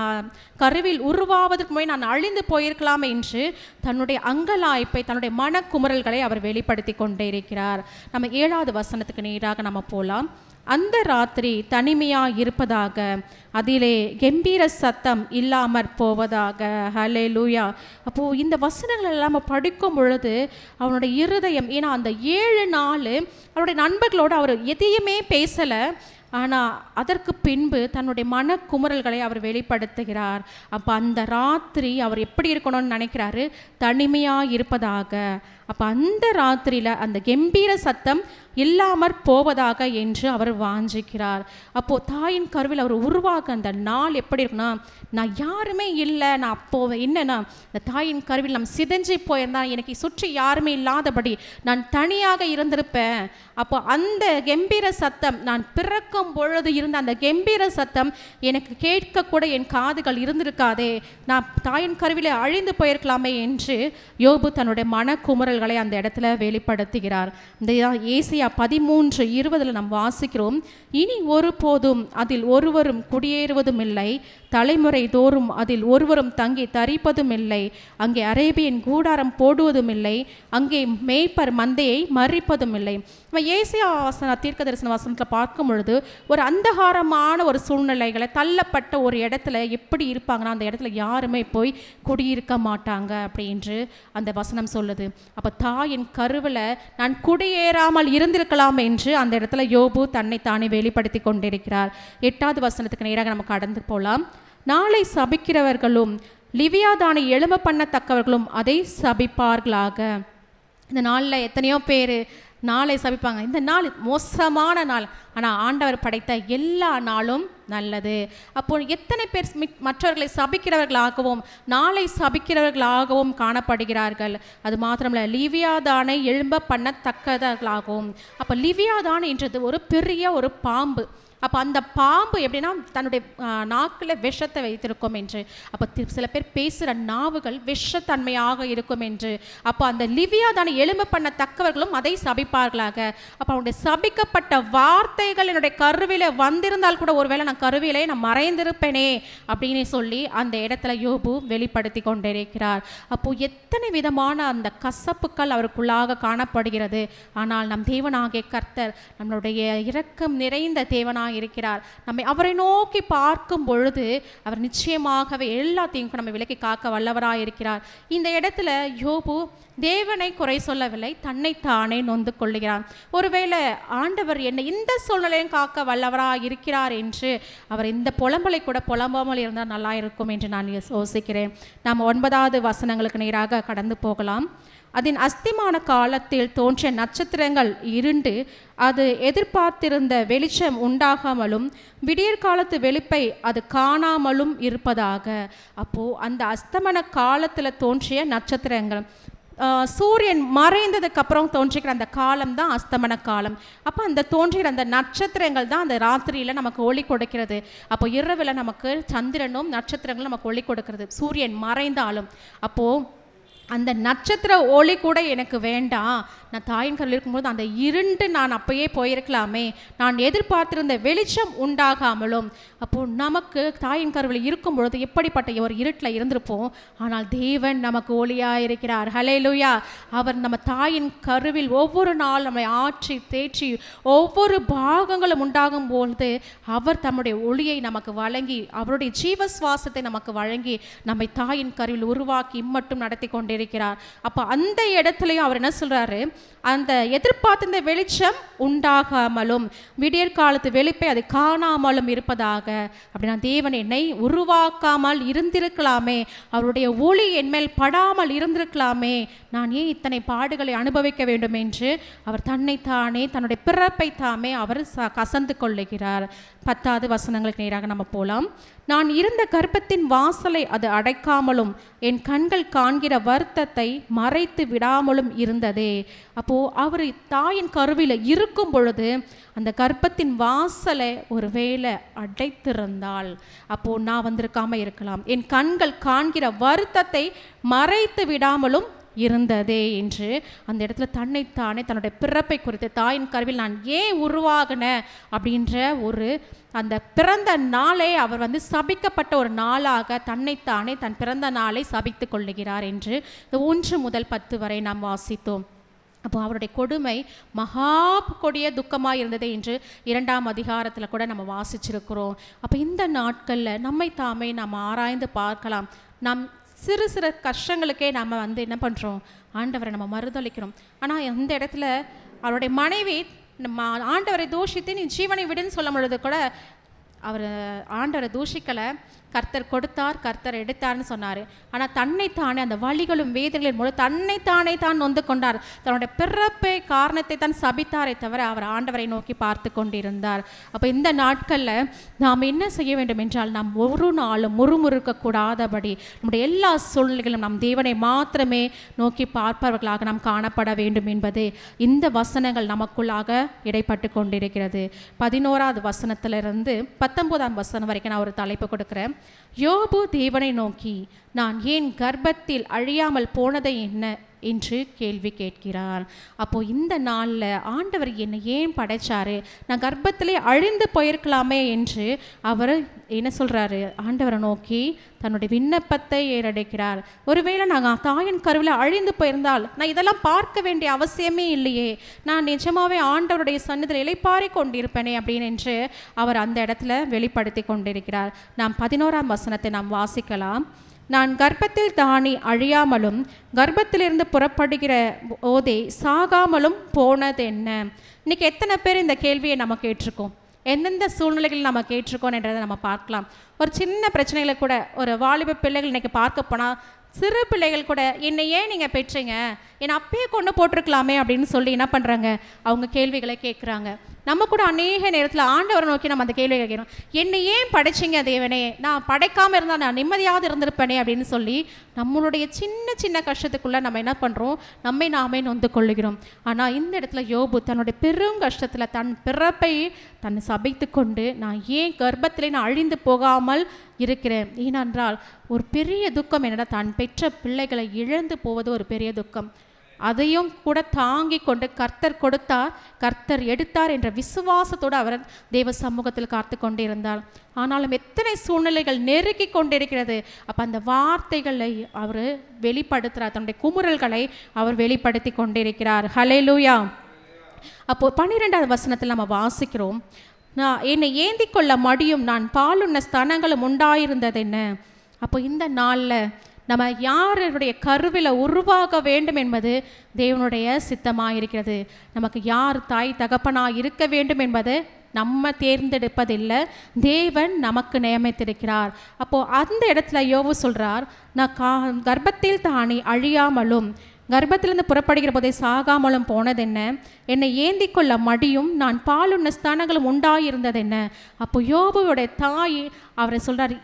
கருவில் உருவாவதற்கு முன்னே நான் அழிந்து போயிருக்கலாம் என்று தன்னுடைய அங்கலாய்ப்பை, தன்னுடைய மனக்குமுறல்களை அவர் வெளிப்படுத்தி கொண்டே இருக்கிறார். நம்ம 7வது வசனத்துக்கு நேராக நம்ம போகலாம். அந்த ராத்திரி தனிமையாக இருப்பதாக, அதிலே கம்பீர சத்தம் இல்லாமற் போவதாக. ஹல்லேலூயா. அப்போது இந்த வசனங்கள் எல்லாம் நம்ம படிக்கும் பொழுது அவனுடைய இருதயம், ஏன்னா அந்த 7 நாள் அவருடைய நண்பர்களோடு அவர் எதையுமே பேசலை. ஆனால் அதற்கு பின்பு தன்னுடைய மனக்குமுறல்களை அவர் வெளிப்படுத்துகிறார். அப்போ அந்த ராத்திரி அவர் எப்படி இருக்கணும்னு நினைக்கிறாரு? தனிமையாக இருப்பதாக. அப்போ அந்த ராத்திரியில் அந்த கம்பீர சத்தம் இல்லாமற் போவதாக என்று அவர் வாஞ்சிக்கிறார். அப்போது தாயின் கருவில் அவர் உருவாக்க அந்த நாள் எப்படி இருக்குன்னா, நான் யாருமே இல்லை, நான் அப்போது என்னன்னா இந்த தாயின் கருவில் நம்ம சிதைஞ்சி போயிருந்தா, எனக்கு சுற்றி யாருமே இல்லாதபடி நான் தனியாக இருந்திருப்பேன். அப்போ அந்த கம்பீர சத்தம், நான் பிறக்கும் பொழுது இருந்த அந்த கம்பீர சத்தம் எனக்கு கேட்கக்கூட என் காதுகள் இருந்திருக்காதே, நான் தாயின் கருவில் அழிந்து போயிருக்கலாமே என்று யோபு தன்னுடைய மனக்குமுறல்களை அந்த இடத்துல வெளிப்படுத்துகிறார். இந்த ஏசியா 13:20 நாம் வாசிக்கிறோம். இனி ஒருபோதும் அதில் ஒருவரும் குடியேறுவதும் இல்லை, தலைமுறை தோறும் அதில் ஒருவரும் தங்கி தரிப்பதும் இல்லை, அங்கே அரேபியன் கூடாரம் போடுவதும் இல்லை, அங்கே மேய்ப்பர் மந்தையை மறிப்பதும் இல்லை. நம்ம ஏசியா தீர்க்க தரிசன வசனத்தில் பார்க்கும் பொழுது ஒரு அந்தகாரமான ஒரு சூழ்நிலைகளை தள்ளப்பட்ட ஒரு இடத்துல எப்படி இருப்பாங்கன்னா, அந்த இடத்துல யாருமே போய் குடியிருக்க மாட்டாங்க அப்படின்று அந்த வசனம் சொல்லுது. அப்போ தாயின் கருவில் நான் குடியேறாமல் இருந்திருக்கலாம் என்று அந்த இடத்துல யோபு தன்னைத்தானே வெளிப்படுத்தி கொண்டிருக்கிறார். 8வது வசனத்துக்கு நேராக நம்ம கடந்து போகலாம். நாளை சபிக்கிறவர்களும் லிவியாதானை எழும்ப பண்ணத்தக்கவர்களும் அதை சபிப்பார்களாக. இந்த நாளில் எத்தனையோ பேர் நாளை சபிப்பாங்க. இந்த நாள் மோசமான நாள், ஆனால் ஆண்டவர் படைத்த எல்லா நாளும் நல்லது. அப்போ எத்தனை பேர் மற்றவர்களை சபிக்கிறவர்களாகவும் நாளை சபிக்கிறவர்களாகவும் காணப்படுகிறார்கள். அது மாத்திரமல்ல, லிவியாதானை எழும்ப பண்ணத்தக்கவர்களாகவும். அப்போ லிவியாதான் என்றது ஒரு பெரிய ஒரு பாம்பு. அப்போ அந்த பாம்பு எப்படின்னா தன்னுடைய நாக்கில் விஷத்தை வைத்திருக்கும் என்று. அப்போ சில பேர் பேசுகிற நாவுகள் விஷத்தன்மையாக இருக்கும் என்று. அப்போ அந்த லிவியாதானை எழும்ப பண்ணத்தக்கவர்களும் அதை சபிப்பார்களாக. அப்போ அவனுடைய சபிக்கப்பட்ட வார்த்தைகள் என்னுடைய கருவில வந்திருந்தால் கூட ஒருவேளை நான் கருவிலே நான் மறைந்திருப்பேனே அப்படின்னு சொல்லி அந்த இடத்துல யோபு வெளிப்படுத்தி கொண்டிருக்கிறார். அப்போ எத்தனை விதமான அந்த கசப்புக்கள் அவருக்குள்ளாக காணப்படுகிறது. ஆனால் நம் தேவனாகிய கர்த்தர் நம்மளுடைய இரக்கம் நிறைந்த தேவனாக இருக்கிறார். நம்மை அவரை நோக்கி பார்க்கும் பொழுது அவர் நிச்சயமாகவே எல்லாத்தையும் நம்ம விலக்கி காக்க வல்லவராக இருக்கிறார். இந்த இடத்துல யோபு தேவனை குறை சொல்லவில்லை, தன்னைத்தானே நொந்து கொள்ளுகிறார். ஒருவேளை ஆண்டவர் என்னை இந்த சூழ்நிலையும் காக்க வல்லவராக இருக்கிறார் என்று அவர் இந்த புலம்பலை கூட புலம்பாமல் இருந்தால் நல்லா இருக்கும் என்று நான் யோசிக்கிறேன். நாம் 9வது வசனங்களுக்கு நேராக கடந்து போகலாம். அதன் அஸ்திமான காலத்தில் தோன்றிய நட்சத்திரங்கள் இருண்டு அது எதிர்பார்த்திருந்த வெளிச்சம் உண்டாகாமலும் விடியற்காலத்து வெளிப்பை அது காணாமலும் இருப்பதாக. அப்போது அந்த அஸ்தமன காலத்தில் தோன்றிய நட்சத்திரங்கள், சூரியன் மறைந்ததுக்கு அப்புறம் தோன்றிக்கிற அந்த காலம் தான் அஸ்தமன காலம். அப்போ அந்த தோன்றுகிற அந்த நட்சத்திரங்கள் தான் அந்த ராத்திரியில் நமக்கு ஒளி கொடுக்கிறது. அப்போ இரவில் நமக்கு சந்திரனும் நட்சத்திரங்களும் நமக்கு ஒளி கொடுக்கிறது, சூரியன் மறைந்தாலும். அப்போது அந்த நட்சத்திர ஒளி கூட எனக்கு வேண்டாம், நான் தாயின் கருவில் இருக்கும்போது அந்த இருண்டு நான் அப்பயே போயிருக்கலாமே, நான் எதிர்பார்த்திருந்த வெளிச்சம் உண்டாகாமலும். அப்போது நமக்கு தாயின் கருவில் இருக்கும் பொழுது எப்படிப்பட்ட ஒரு இருட்டில் இருந்திருப்போம், ஆனால் தேவன் நமக்கு ஒளியாக இருக்கிறார். ஹல்லேலூயா. அவர் நம்ம தாயின் கருவில் ஒவ்வொரு நாள் நம்மை ஆற்றி தேற்றி ஒவ்வொரு பாகங்களும் உண்டாகும் பொழுது அவர் தம்முடைய ஒளியை நமக்கு வழங்கி அவருடைய ஜீவ சுவாசத்தை நமக்கு வழங்கி நம்மை தாயின் கருவில் உருவாக்கி இம்மட்டும் நடத்தி கொண்டிருக்கிறார். அப்போ அந்த இடத்துலையும் அவர் என்ன சொல்றாரு, அந்த எதிர்பார்த்த வெளிச்சம் உண்டாகாமலும் விடியற் காலத்து வெளிப்பை அது காணாமலும் இருப்பதாக. அப்படின்னா தேவன் என்னை உருவாக்காமல் இருந்திருக்கலாமே, அவருடைய ஒளி என்மேல் படாமல் இருந்திருக்கலாமே, நான் ஏன் இத்தனை பாடுகளை அனுபவிக்க வேண்டும் என்று அவர் தன்னைத்தானே தன்னுடைய பிறப்பை தாமே அவர் கசந்து கொள்ளுகிறார். 10வது வசனங்களுக்கு நேராக நம்ம போகலாம். நான் இருந்த கர்ப்பத்தின் வாசலை அது அடைக்காமலும் என் கண்கள் காண்கிற வருத்தத்தை மறைத்து விடாமலும் இருந்ததே. அப்போது அவர் தாயின் கருவில் இருக்கும் பொழுது அந்த கர்ப்பத்தின் வாசலை ஒரு வேளை அடைத்திருந்தால் அப்போது நான் வந்திருக்காமல் இருக்கலாம். என் கண்கள் காண்கிற வருத்தத்தை மறைத்து விடாமலும் இருந்ததே என்று அந்த இடத்துல தன்னைத்தானே தன்னுடைய பிறப்பை குறித்து தாயின் கருவில் நான் ஏன் உருவாகினேன் அப்படின்ற ஒரு அந்த பிறந்த நாளே அவர் சபிக்கப்பட்ட ஒரு நாளாக தன்னைத்தானே தன் பிறந்த நாளை சபித்து கொள்ளுகிறார் என்று 1 முதல் 10 வரை நாம் வாசித்தோம். அப்போ அவருடைய கொடுமை மகா கொடிய துக்கமாக இருந்தது என்று 2ஆம் அதிகாரத்தில் கூட நம்ம வாசிச்சிருக்கிறோம். அப்போ இந்த நாட்களில் நம்மை தாமே நம்ம ஆராய்ந்து பார்க்கலாம். நம் சிறு சிறு கஷ்டங்களுக்கே நம்ம என்ன பண்ணுறோம், ஆண்டவரை நம்ம மறுதளிக்கிறோம். ஆனால் அந்த இடத்துல அவருடைய மனைவி நம்ம ஆண்டவரை தூஷித்து நீ ஜீவனை விடுன்னு சொல்லும் பொழுது கூட அவர் ஆண்டவரை தூஷிக்கலை, கர்த்தர் கொடுத்தார் கர்த்தர் எடுத்தார்னு சொன்னார். ஆனால் தன்னைத்தானே அந்த வலிகளும் வேதனைகளின் மூலம் தன்னைத்தானே தான் நொந்து கொண்டார். தன்னுடைய பிறப்பை காரணத்தை தான் சபித்தாரே தவிர அவர் ஆண்டவரை நோக்கி பார்த்து கொண்டிருந்தார். அப்போ இந்த நாட்களில் நாம் என்ன செய்ய வேண்டும் என்றால், நாம் ஒரு நாளும் முறுமுறுக்கக்கூடாதபடி நம்முடைய எல்லா சூழ்நிலைகளும் நம் தேவனை மாத்திரமே நோக்கி பார்ப்பவர்களாக நாம் காணப்பட வேண்டும் என்பது இந்த வசனங்கள் நமக்குள்ளாக இடைப்பட்டு கொண்டிருக்கிறது. 11வது வசனத்திலிருந்து 19ஆம் வசனம் வரைக்கும் நான் ஒரு தலைப்பு கொடுக்குறேன். யோபு தேவனை நோக்கி நான் ஏன் கர்ப்பத்தில் அழியாமல் போனதை என்ன என்று கேள்வி கேட்கிறார். அப்போது இந்த நாளில் ஆண்டவர் என்னை ஏன் படைச்சாரு, நான் கர்ப்பத்திலே அழிந்து போயிருக்கலாமே என்று அவர் என்ன சொல்கிறாரு, ஆண்டவரை நோக்கி தன்னுடைய விண்ணப்பத்தை ஏறடைக்கிறார். ஒருவேளை நாங்கள் தாயின் கருவில் அழிந்து போயிருந்தால் நான் இதெல்லாம் பார்க்க வேண்டிய அவசியமே இல்லையே, நான் நிஜமாகவே ஆண்டவருடைய சன்னதியில் இளைப்பாரி கொண்டிருப்பேனே அப்படின்னு என்று அவர் அந்த இடத்துல வெளிப்படுத்தி கொண்டிருக்கிறார். நாம் 11ஆம் வசனத்தை நாம் வாசிக்கலாம். நான் கர்ப்பத்தில் தானி அழியாமலும் கர்ப்பத்திலிருந்து புறப்படுகிற போதே சாகாமலும் போனது என்ன. இன்றைக்கி எத்தனை பேர் இந்த கேள்வியை நம்ம கேட்டிருக்கோம், எந்தெந்த சூழ்நிலைகள் நம்ம கேட்டிருக்கோம் என்றதை நம்ம பார்க்கலாம். ஒரு சின்ன பிரச்சனைகளை கூட ஒரு வாலிப பிள்ளைகள் இன்றைக்கி பார்க்க போனால் சிறு பிள்ளைகள் கூட என்னை ஏன் நீங்கள் பெற்றீங்க, என்னை அப்பயே கொண்டு போட்டிருக்கலாமே அப்படின்னு சொல்லி என்ன பண்ணுறாங்க, அவங்க கேள்விகளை கேட்குறாங்க. நம்ம கூட அநேக நேரத்தில் ஆண்டவரை நோக்கி நம்ம அந்த கேள்வி கேட்கிறோம், என்னை ஏன் படைச்சிங்க தேவனே, நான் படைக்காமல் இருந்தால் நான் நிம்மதியாவது இருந்திருப்பேனே அப்படின்னு சொல்லி நம்மளுடைய சின்ன சின்ன கஷ்டத்துக்குள்ளே நம்ம என்ன பண்ணுறோம், நம்மை நாமே நொந்து கொள்ளுகிறோம். ஆனால் இந்த இடத்துல யோபு தன்னுடைய பெரும் கஷ்டத்தில் தன் பிறப்பை தன்னை சபித்து கொண்டு நான் ஏன் கர்ப்பத்திலே நான் அழிந்து போகாமல் இருக்கிறேன். ஏனென்றால் ஒரு பெரிய துக்கம் என்னடா, தான் பெற்ற பிள்ளைகளை இழந்து போவது ஒரு பெரிய துக்கம். அதையும் கூட தாங்கி கொண்டு கர்த்தர் கொடுத்தார் கர்த்தர் எடுத்தார் என்ற விசுவாசத்தோடு அவர் தேவ சமூகத்தில் காத்து கொண்டிருந்தார். ஆனாலும் எத்தனை சூழ்நிலைகள் நெருக்கி கொண்டிருக்கிறது. அப்போ அந்த வார்த்தைகளை அவர் வெளிப்படுத்துகிறார், தன்னுடைய குமுறல்களை அவர் வெளிப்படுத்தி கொண்டிருக்கிறார். ஹல்லேலூயா. அப்போது 12வது வசனத்தில் நம்ம வாசிக்கிறோம், நான் என்னை ஏந்தி கொள்ள மடியும் நான் பாலுண்ண ஸ்தனங்களும் உண்டாயிருந்தது என்ன. அப்போ இந்த நாளில் நம்ம யாருடைய கருவில் உருவாக வேண்டும் என்பது தேவனுடைய சித்தமாக இருக்கிறது. நமக்கு யார் தாய் தகப்பனாக இருக்க வேண்டும் என்பது நம்ம தேர்ந்தெடுப்பதில்லை, தேவன் நமக்கு நியமித்திருக்கிறார். அப்போது அந்த இடத்துல யோபு சொல்கிறார், நான் கர்ப்பத்தில் தானே அழியாமலும் கர்ப்பத்திலிருந்து புறப்படுகிற போதே சாகாமலும் போனது என்ன, என்னை ஏந்தி கொள்ள மடியும் நான் பாலுண்ண ஸ்தானங்களும் உண்டாயிருந்தது என்ன. அப்போ யோபுவோடைய தாய் அவரை சொல்கிறார்,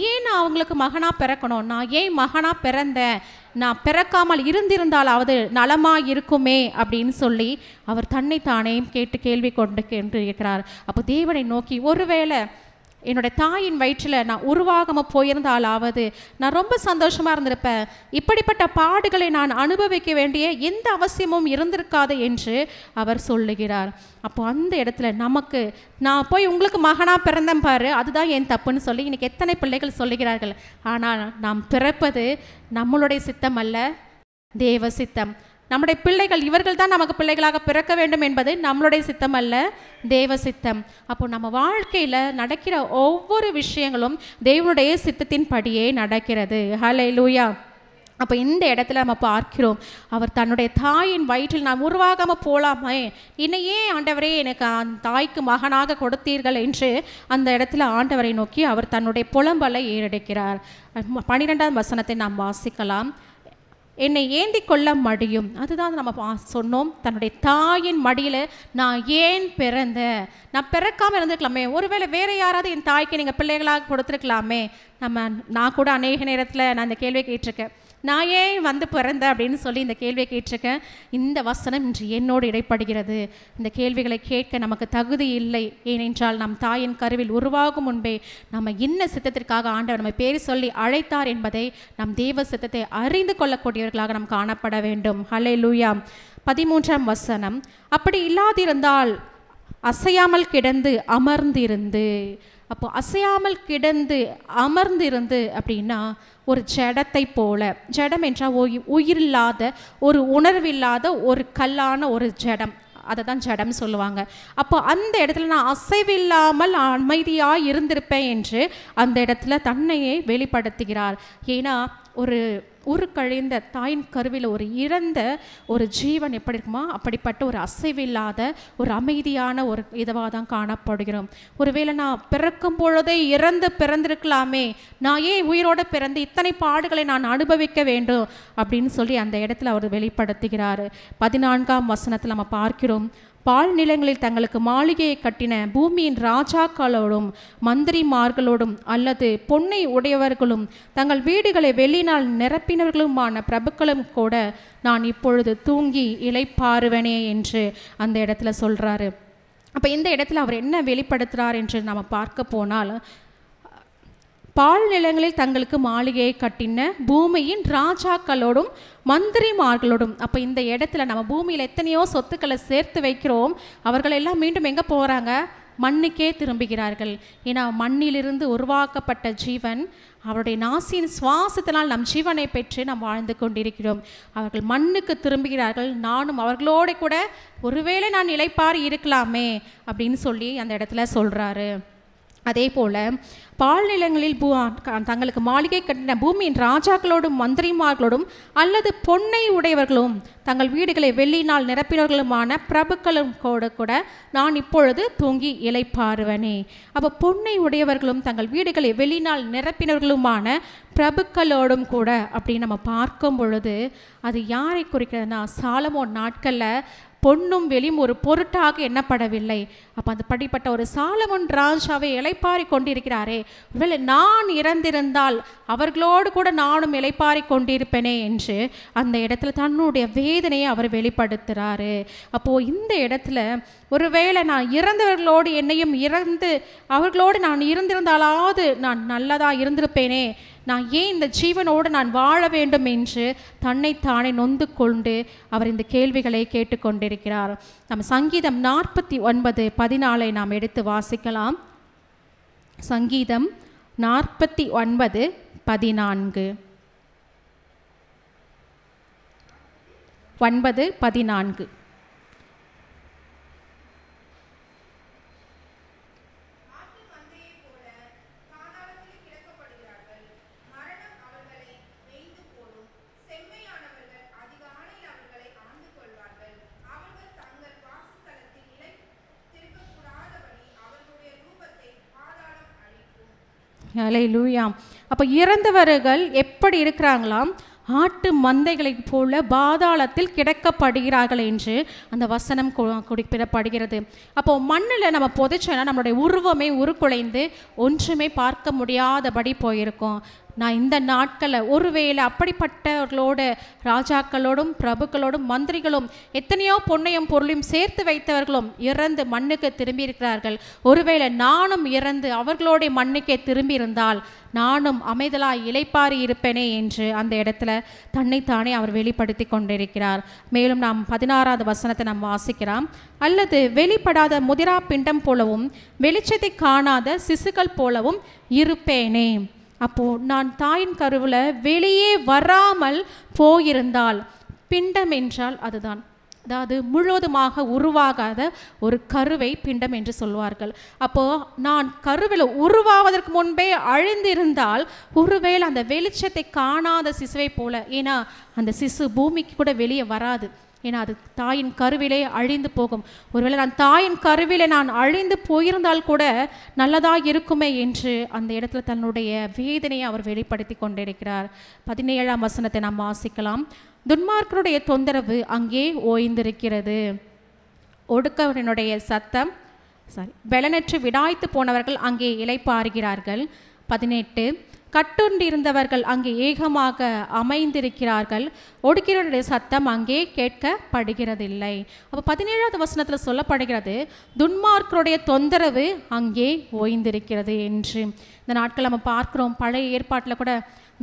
ஏன் நான் அவங்களுக்கு மகனாக பிறக்கணும், நான் ஏன் மகனாக பிறந்தேன், நான் பிறக்காமல் இருந்திருந்தாலாவது நலமாக இருக்குமே அப்படின்னு சொல்லி அவர் தன்னை தானே கேட்டு கேள்வி கொண்டு இருக்கிறார். அப்போ தேவனை நோக்கி ஒருவேளை என்னுடைய தாயின் வயிற்றில் நான் உருவாகாமல் போயிருந்தாலாவது நான் ரொம்ப சந்தோஷமாக இருந்திருப்பேன். இப்படிப்பட்ட பாடுகளை நான் அனுபவிக்க வேண்டிய எந்த அவசியமும் இருந்திருக்காது என்று அவர் சொல்லுகிறார். அப்போ அந்த இடத்துல நமக்கு நான் போய் உங்களுக்கு மகனாக பிறந்தேன் பாரு, அதுதான் என் தப்புன்னு சொல்லி இன்றைக்கி எத்தனை பிள்ளைகள் சொல்லுகிறார்கள். ஆனால் நாம் பிறப்பது நம்மளுடைய சித்தம் அல்ல, தேவ சித்தம். நம்முடைய பிள்ளைகள் இவர்கள் தான் நமக்கு பிள்ளைகளாக பிறக்க வேண்டும் என்பது நம்மளுடைய சித்தம் அல்ல, தேவ சித்தம். அப்போ நம்ம வாழ்க்கையில் நடக்கிற ஒவ்வொரு விஷயங்களும் தேவனுடைய சித்தத்தின் படியே நடக்கிறது. ஹல்லேலூயா. அப்போ இந்த இடத்துல நம்ம பார்க்கிறோம், அவர் தன்னுடைய தாயின் வயிற்றில் நான் உருவாகாமல் போகலாமே, இன்னையே ஆண்டவரே எனக்கு அந்த தாய்க்கு மகனாக கொடுத்தீர்கள் என்று அந்த இடத்துல ஆண்டவரை நோக்கி அவர் தன்னுடைய புலம்பலை ஏறெடுக்கிறார். 12ஆம் வசனத்தை நாம் வாசிக்கலாம். என்னை ஏந்தி கொள்ள மடியும். அதுதான் நம்ம சொன்னோம், தன்னுடைய தாயின் மடியில் நான் ஏன் பிறந்தேன், நான் பிறக்காமல் இருந்திருக்கலாமே, ஒருவேளை வேறு யாராவது என் தாய்க்கு நீங்கள் பிள்ளைகளாக கொடுத்துருக்கலாமே. நான் கூட அநேக நேரத்தில் நான் இந்த கேள்வியை கேட்டிருக்கேன், நான் ஏன் வந்து பிறந்தேன் அப்படின்னு சொல்லி இந்த கேள்வியை கேட்டிருக்கேன். இந்த வசனம் இன்று என்னோடு இடைப்படுகிறது. இந்த கேள்விகளை கேட்க நமக்கு தகுதி இல்லை. ஏனென்றால் நம் தாயின் கருவில் உருவாகும் முன்பே நம்ம என்ன சித்தத்திற்காக ஆண்டவர் நம்ம பேர் சொல்லி அழைத்தார் என்பதை நம் தேவ சித்தத்தை அறிந்து கொள்ளக்கூடியவர்களாக நாம் காணப்பட வேண்டும். ஹல்லேலூயா. 13ஆம் வசனம், அப்படி இல்லாதிருந்தால் அசையாமல் கிடந்து அமர்ந்திருந்து. அப்போ அசையாமல் கிடந்து அமர்ந்திருந்து அப்படின்னா ஒரு ஜடத்தை போல, ஜடம் என்றால் உயிரில்லாத ஒரு உணர்வில்லாத ஒரு கல்லான ஒரு ஜடம், அதை தான் ஜடம் சொல்லுவாங்க. அப்போ அந்த இடத்துல நான் அசைவில்லாமல் அமைதியாக இருந்திருப்பேன் என்று அந்த இடத்துல தன்னையே வெளிப்படுத்துகிறார். ஏன்னா ஒரு கழிந்த தாயின் கருவில் ஒரு இறந்த ஒரு ஜீவன் எப்படி இருக்குமா, அப்படிப்பட்ட ஒரு அசைவில்லாத ஒரு அமைதியான ஒரு இதுவாக தான் காணப்படுகிறோம். ஒருவேளை நான் பிறக்கும் பொழுதே இறந்து பிறந்திருக்கலாமே, நான் ஏன் உயிரோடு பிறந்து இத்தனை பாடுகளை நான் அனுபவிக்க வேண்டும் அப்படின்னு சொல்லி அந்த இடத்துல அவர் வெளிப்படுத்துகிறார். 14ஆம் வசனத்தில் நம்ம பார்க்கிறோம், பால் நிலங்களில் தங்களுக்கு மாளிகையை கட்டின பூமியின் ராஜாக்களோடும் மந்திரிமார்களோடும் அல்லது பொன்னை உடையவர்களும் தங்கள் வீடுகளை வெள்ளினால் நிரப்பினவர்களுமான பிரபுக்களும் கூட நான் இப்பொழுது தூங்கி இளைப்பாறுவனே என்று அந்த இடத்துல சொல்கிறாரு. அப்போ இந்த இடத்துல அவர் என்ன வெளிப்படுத்துகிறார் என்று நம்ம பார்க்க போனால், பால் நிலங்களில் தங்களுக்கு மாளிகையை கட்டின பூமியின் ராஜாக்களோடும் மந்திரிமார்களோடும். அப்போ இந்த இடத்துல நம்ம பூமியில் எத்தனையோ சொத்துக்களை சேர்த்து வைக்கிறோம், அவர்களெல்லாம் மீண்டும் எங்கே போகிறாங்க, மண்ணுக்கே திரும்புகிறார்கள். ஏன்னா மண்ணிலிருந்து உருவாக்கப்பட்ட ஜீவன் அவருடைய நாசியின் சுவாசத்தினால் நம் ஜீவனை பெற்று நாம் வாழ்ந்து கொண்டிருக்கிறோம். அவர்கள் மண்ணுக்கு திரும்புகிறார்கள். நானும் அவர்களோடு கூட ஒருவேளை நான் இளைப்பாறி இருக்கலாமே அப்படின்னு சொல்லி அந்த இடத்துல சொல்கிறாரு. அதே போல் பால் நிலங்களில் தங்களுக்கு மாளிகை கட்டின பூமியின் ராஜாக்களோடும் மந்திரிமார்களோடும் அல்லது பொன்னை உடையவர்களும் தங்கள் வீடுகளை வெள்ளினால் நிரப்பினர்களுமான பிரபுக்களும் கூட நான் இப்பொழுது தூங்கி இளைப்பாறுவனே. அப்போ பொன்னை உடையவர்களும் தங்கள் வீடுகளை வெள்ளினால் நிரப்பினர்களுமான பிரபுக்களோடும் கூட அப்படின்னு நம்ம பார்க்கும் பொழுது அது யாரை குறிக்கிறதுனா, சாலமோன் நாட்களில் பொன்னும் வெளியும் ஒரு பொருட்டாக எண்ணப்படவில்லை. அப்போ அந்த படிப்பட்ட ஒரு சாலமோன் ராஜாவை இளைப்பாரி கொண்டிருக்கிறாரே, ஒருவேளை நான் இறந்திருந்தால் அவர்களோடு கூட நானும் இளைப்பாரி கொண்டிருப்பேனே என்று அந்த இடத்துல தன்னுடைய வேதனையை அவர் வெளிப்படுத்துகிறாரு. அப்போது இந்த இடத்துல ஒருவேளை நான் இறந்தவர்களோடு என்னையும் இறந்து அவர்களோடு நான் இருந்திருந்தாலாவது நான் நல்லதாக இருந்திருப்பேனே, நான் ஏன் இந்த ஜீவனோடு நான் வாழ வேண்டும் என்று தன்னைத்தானே நொந்து கொண்டு அவர் இந்த கேள்விகளை கேட்டுக்கொண்டிருக்கிறார். நம்ம சங்கீதம் 49:14 நாம் எடுத்து வாசிக்கலாம். சங்கீதம் 49:14. 9:14. ஹல்லேலூயா. அப்போ இறந்தவர்கள் எப்படி இருக்கிறாங்களாம், ஆட்டு மந்தைகளை போல பாதாளத்தில் கிடக்கப்படுகிறார்கள் என்று அந்த வசனம் குறிப்பிடப்படுகிறது. அப்போது மண்ணில் நம்ம புதைச்சோன்னா நம்மளுடைய உருவமே உருக்குலைந்து ஒன்றுமே பார்க்க முடியாதபடி போயிருக்கோம். நான் இந்த நாட்களில் ஒருவேளை அப்படிப்பட்டவர்களோடு ராஜாக்களோடும் பிரபுக்களோடும் மந்திரிகளும் எத்தனையோ பொன்னையும் பொருளையும் சேர்த்து வைத்தவர்களும் இறந்து மண்ணுக்கு திரும்பி இருக்கிறார்கள். ஒருவேளை நானும் இறந்து அவர்களுடைய மண்ணுக்கே திரும்பி இருந்தால் நானும் அமைதலாய் இளைப்பாறி இருப்பேனே என்று அந்த இடத்துல தன்னைத்தானே அவர் வெளிப்படுத்தி கொண்டிருக்கிறார். மேலும் நாம் 16வது வசனத்தை நாம் வாசிக்கிறோம். அல்லது வெளிப்படாத முதிரா பிண்டம் போலவும் வெளிச்சத்தை காணாத சிசுக்கள் போலவும் இருப்பேனே. அப்போ நான் தாயின் கருவில் வெளியே வராமல் போயிருந்தால், பிண்டம் என்றால் அதுதான், அதாவது முழுவதுமாக உருவாகாத ஒரு கருவை பிண்டம் என்று சொல்வார்கள். அப்போது நான் கருவில் உருவாவதற்கு முன்பே அழிந்திருந்தால் ஒருவேளை அந்த வெளிச்சத்தை காணாத சிசுவை போல, ஏன்னா அந்த சிசு பூமிக்கு கூட வெளியே வராது, ஏன்னா அது தாயின் கருவிலே அழிந்து போகும். ஒருவேளை நான் தாயின் கருவிலே நான் அழிந்து போயிருந்தால் கூட நல்லதாக இருக்குமே என்று அந்த இடத்துல தன்னுடைய வேதனையை அவர் வெளிப்படுத்தி கொண்டிருக்கிறார். 17ஆம் வசனத்தை நாம் வாசிக்கலாம். துன்மார்க்கருடைய தொந்தரவு அங்கே ஓய்ந்திருக்கிறது, ஒடுக்கவனுடைய சத்தம் பலனற்று விடாய்த்து போனவர்கள் அங்கே இளைப்பாறுகிறார்கள். 18 கட்டுண்டிருந்தவர்கள் அங்கே ஏகமாக அமைந்திருக்கிறார்கள், ஒடுக்கிறவருடைய சத்தம் அங்கே கேட்கப்படுகிறதில்லை. அப்போ 17வது வசனத்தில் சொல்லப்படுகிறது துன்மார்க்கருடைய தொந்தரவு அங்கே ஓய்ந்திருக்கிறது என்று. இந்த நாட்கள் நம்ம பார்க்குறோம், பழைய ஏற்பாட்டில் கூட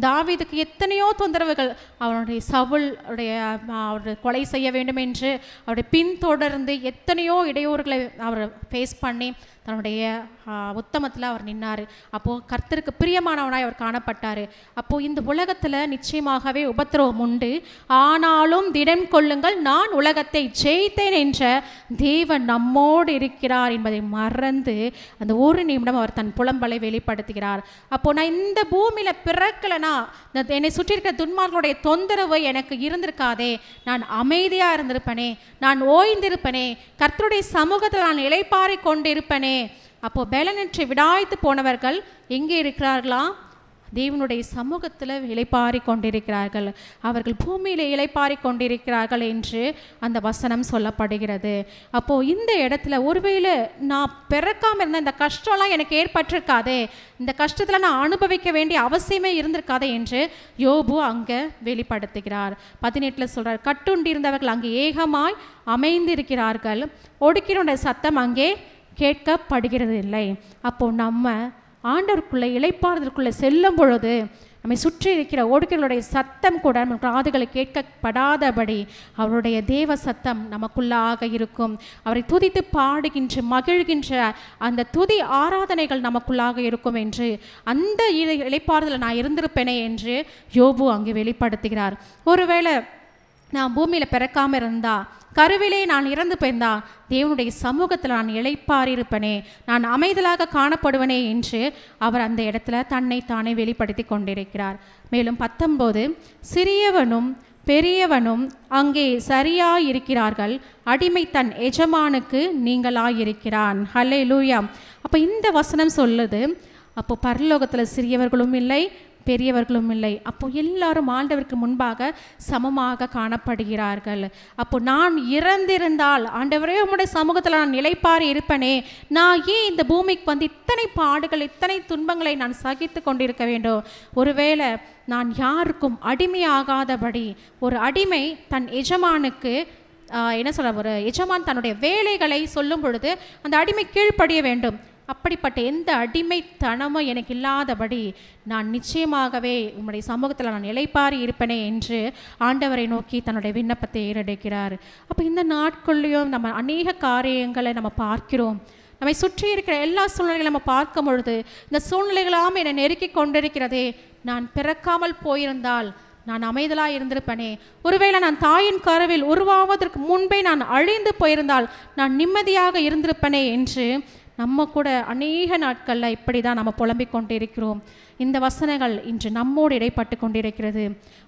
தாவீதுக்கு எத்தனையோ தொந்தரவுகள், அவனுடைய அவருடைய கொலை செய்ய வேண்டும் என்று அவருடைய பின்தொடர்ந்து எத்தனையோ இடையூறுகளை அவர் ஃபேஸ் பண்ணி தன்னுடைய உத்தமத்தில் அவர் நின்னார். அப்போது கர்த்தருக்கு பிரியமானவனாய் அவர் காணப்பட்டார். அப்போது இந்த உலகத்தில் நிச்சயமாகவே உபத்திரவம் உண்டு, ஆனாலும் திடன் கொள்ளுங்கள், நான் உலகத்தை ஜெயித்தேன் என்ற தேவன் நம்மோடு இருக்கிறார் என்பதை மறந்து அந்த ஒரு நிமிடம் அவர் தன் புலம்பலை வெளிப்படுத்துகிறார். அப்போது நான் இந்த பூமியில் பிறக்கலைன்னா என்னை சுற்றி இருக்கிற துன்மார்களுடைய தொந்தரவு எனக்கு இருந்திருக்காதே, நான் அமைதியாக இருந்திருப்பனே, நான் ஓய்ந்திருப்பனே, கர்த்தருடைய சமூகத்தில் நான் இளைப்பாறி கொண்டிருப்பனே. அப்போது பலனற்று விடாய்த்து போனவர்கள் எங்கே இருக்கிறார்களா? தேவனுடைய சமூகத்தில் இளைப்பாறி கொண்டிருக்கிறார்கள், அவர்கள் பூமியில் இளைப்பாறி கொண்டிருக்கிறார்கள் என்று அந்த வசனம் சொல்லப்படுகிறது. அப்போது இந்த இடத்துல ஒருவேளை நான் பிறக்காமல் இருந்த இந்த கஷ்டம்லாம் எனக்கு ஏற்பட்டிருக்காதே, இந்த கஷ்டத்தில் நான் அனுபவிக்க வேண்டிய அவசியமே இருந்திருக்காதே என்று யோபு அங்கே வெளிப்படுத்துகிறார். 18 சொல்கிறார், கட்டுண்டிருந்தவர்கள் அங்கே ஏகமாய் அமைந்திருக்கிறார்கள், ஒடுக்கினுடைய சத்தம் அங்கே கேட்கப்படுகிறது இல்லை. அப்போது நம்ம ஆண்டவருக்குள்ளே இளைப்பாறுதலுக்குள்ளே செல்லும் பொழுது நம்மை சுற்றி இருக்கிற ஒடுக்கங்களுடைய சத்தம் கூட நம்ம காதுகளை கேட்கப்படாதபடி அவருடைய தேவ சத்தம் நமக்குள்ளாக இருக்கும். அவரை துதித்து பாடுகின்ற மகிழ்கின்ற அந்த துதி ஆராதனைகள் நமக்குள்ளாக இருக்கும் என்று அந்த இளைப்பாறுதல் நான் இருந்திருப்பேனே என்று யோபு அங்கே வெளிப்படுத்துகிறார். ஒருவேளை நான் பூமியில் பிறக்காமல் இருந்தா, கருவிலே நான் இறந்து போயிருந்தா, தேவனுடைய சமூகத்தில் நான் இளைப்பாறி இருப்பனே, நான் அமைதலாக காணப்படுவனே என்று அவர் அந்த இடத்துல தன்னை தானே வெளிப்படுத்தி கொண்டிருக்கிறார். மேலும் 19 சிறியவனும் பெரியவனும் அங்கே சரியாயிருக்கிறார்கள், அடிமை தன் எஜமானுக்கு நீங்களாயிருக்கிறான். ஹல்லேலூயா. அப்போ இந்த வசனம் சொல்லுது, அப்போ பரலோகத்தில் சிறியவர்களும் இல்லை பெரியவர்களும் இல்லை, அப்போ எல்லாரும் ஆண்டவருக்கு முன்பாக சமமாக காணப்படுகிறார்கள். அப்போ நான் இறந்திருந்தால் ஆண்டவரே உம்முடைய சமூகத்தில் நான் நிலைப்பாரி இருப்பனே, நான் ஏன் இந்த பூமிக்கு வந்து இத்தனை பாடுகள் இத்தனை துன்பங்களை நான் சகித்து கொண்டிருக்க வேண்டும்? ஒருவேளை நான் யாருக்கும் அடிமையாகாதபடி, ஒரு அடிமை தன் எஜமானுக்கு என்ன சொல்ல, ஒரு எஜமான் தன்னுடைய வேலைகளை சொல்லும் பொழுது அந்த அடிமை கீழ்ப்படிய வேண்டும். அப்படிப்பட்ட எந்த அடிமைத்தனமும் எனக்கு இல்லாதபடி நான் நிச்சயமாகவே உம்முடைய சமூகத்தில் நான் இளைப்பாறி இருப்பேனே என்று ஆண்டவரை நோக்கி தன்னுடைய விண்ணப்பத்தை ஏறெடுக்கிறார். அப்போ இந்த நாட்கள்லையும் நம்ம அநேக காரியங்களை நம்ம பார்க்கிறோம். நம்மை சுற்றி இருக்கிற எல்லா சூழ்நிலைகளும் நம்ம பார்க்கும் பொழுது இந்த சூழ்நிலைகளாம் என்னை நெருக்கி கொண்டிருக்கிறதே, நான் பிறக்காமல் போயிருந்தால் நான் அமைதலாக இருந்திருப்பேனே, ஒருவேளை நான் தாயின் கருவில் உருவாவதற்கு முன்பே நான் அழிந்து போயிருந்தால் நான் நிம்மதியாக இருந்திருப்பேனே என்று நம்ம கூட அநேக நாட்களில் இப்படி தான் நம்ம புலம்பிக் கொண்டிருக்கிறோம். இந்த வசனங்கள் இன்று நம்மோடு இடைப்பட்டு கொண்டிருக்கிறது.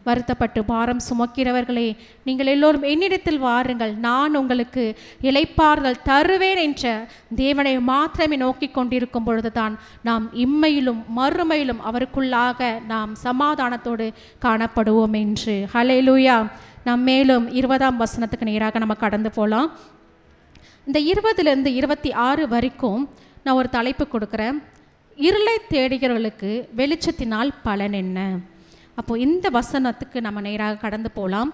வருத்தப்பட்டு பாரம் சுமக்கிறவர்களே, நீங்கள் எல்லோரும் என்னிடத்தில் வாருங்கள், நான் உங்களுக்கு இளைப்பாறுதல் தருவேன் என்ற தேவனை மாத்திரமே நோக்கி கொண்டிருக்கும் பொழுது தான் நாம் இம்மையிலும் மறுமையிலும் அவருக்குள்ளாக நாம் சமாதானத்தோடு காணப்படுவோம் என்று. ஹல்லேலூயா. நாம் மேலும் 20ஆம் வசனத்துக்கு நேராக நம்ம கடந்து போகலாம். இந்த 20லேருந்து 26 வரைக்கும் நான் ஒரு தலைப்பு கொடுக்குறேன். இருளை தேடுகிறவர்களுக்கு வெளிச்சத்தினால் பலன் என்ன? அப்போது இந்த வசனத்துக்கு நம்ம நேராக கடந்து போகலாம்.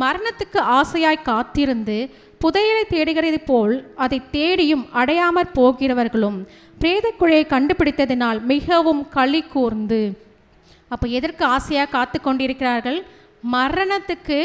மரணத்துக்கு ஆசையாய் காத்திருந்து புதையலை தேடுகிறது போல் அதை தேடியும் அடையாமற் போகிறவர்களும் பிரேதக்குழியை கண்டுபிடித்ததினால் மிகவும் களி கூர்ந்து. அப்போ எதற்கு ஆசையாக காத்து கொண்டிருக்கிறார்கள்? மரணத்துக்கு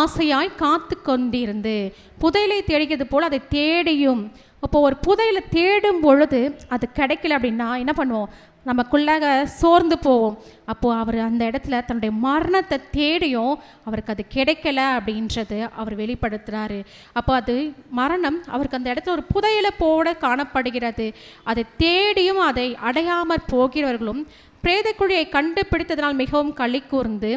ஆசையாய் காத்து கொண்டிருந்து புதையலை தேடுகிறது போல் அதை தேடியும். அப்போது ஒரு புதையலை தேடும் பொழுது அது கிடைக்கல அப்படின்னா என்ன பண்ணுவோம்? நமக்குள்ளாக சோர்ந்து போவோம். அப்போது அவர் அந்த இடத்துல தன்னுடைய மரணத்தை தேடியும் அவருக்கு அது கிடைக்கல அப்படின்றது அவர் வெளிப்படுத்துகிறாரு. அப்போ அது மரணம் அவருக்கு அந்த இடத்துல ஒரு புதையலை போட காணப்படுகிறது. அதை தேடியும் அதை அடையாமற் போகிறவர்களும் பிரேதக்குழியை கண்டுபிடித்ததனால் மிகவும் களி கூர்ந்து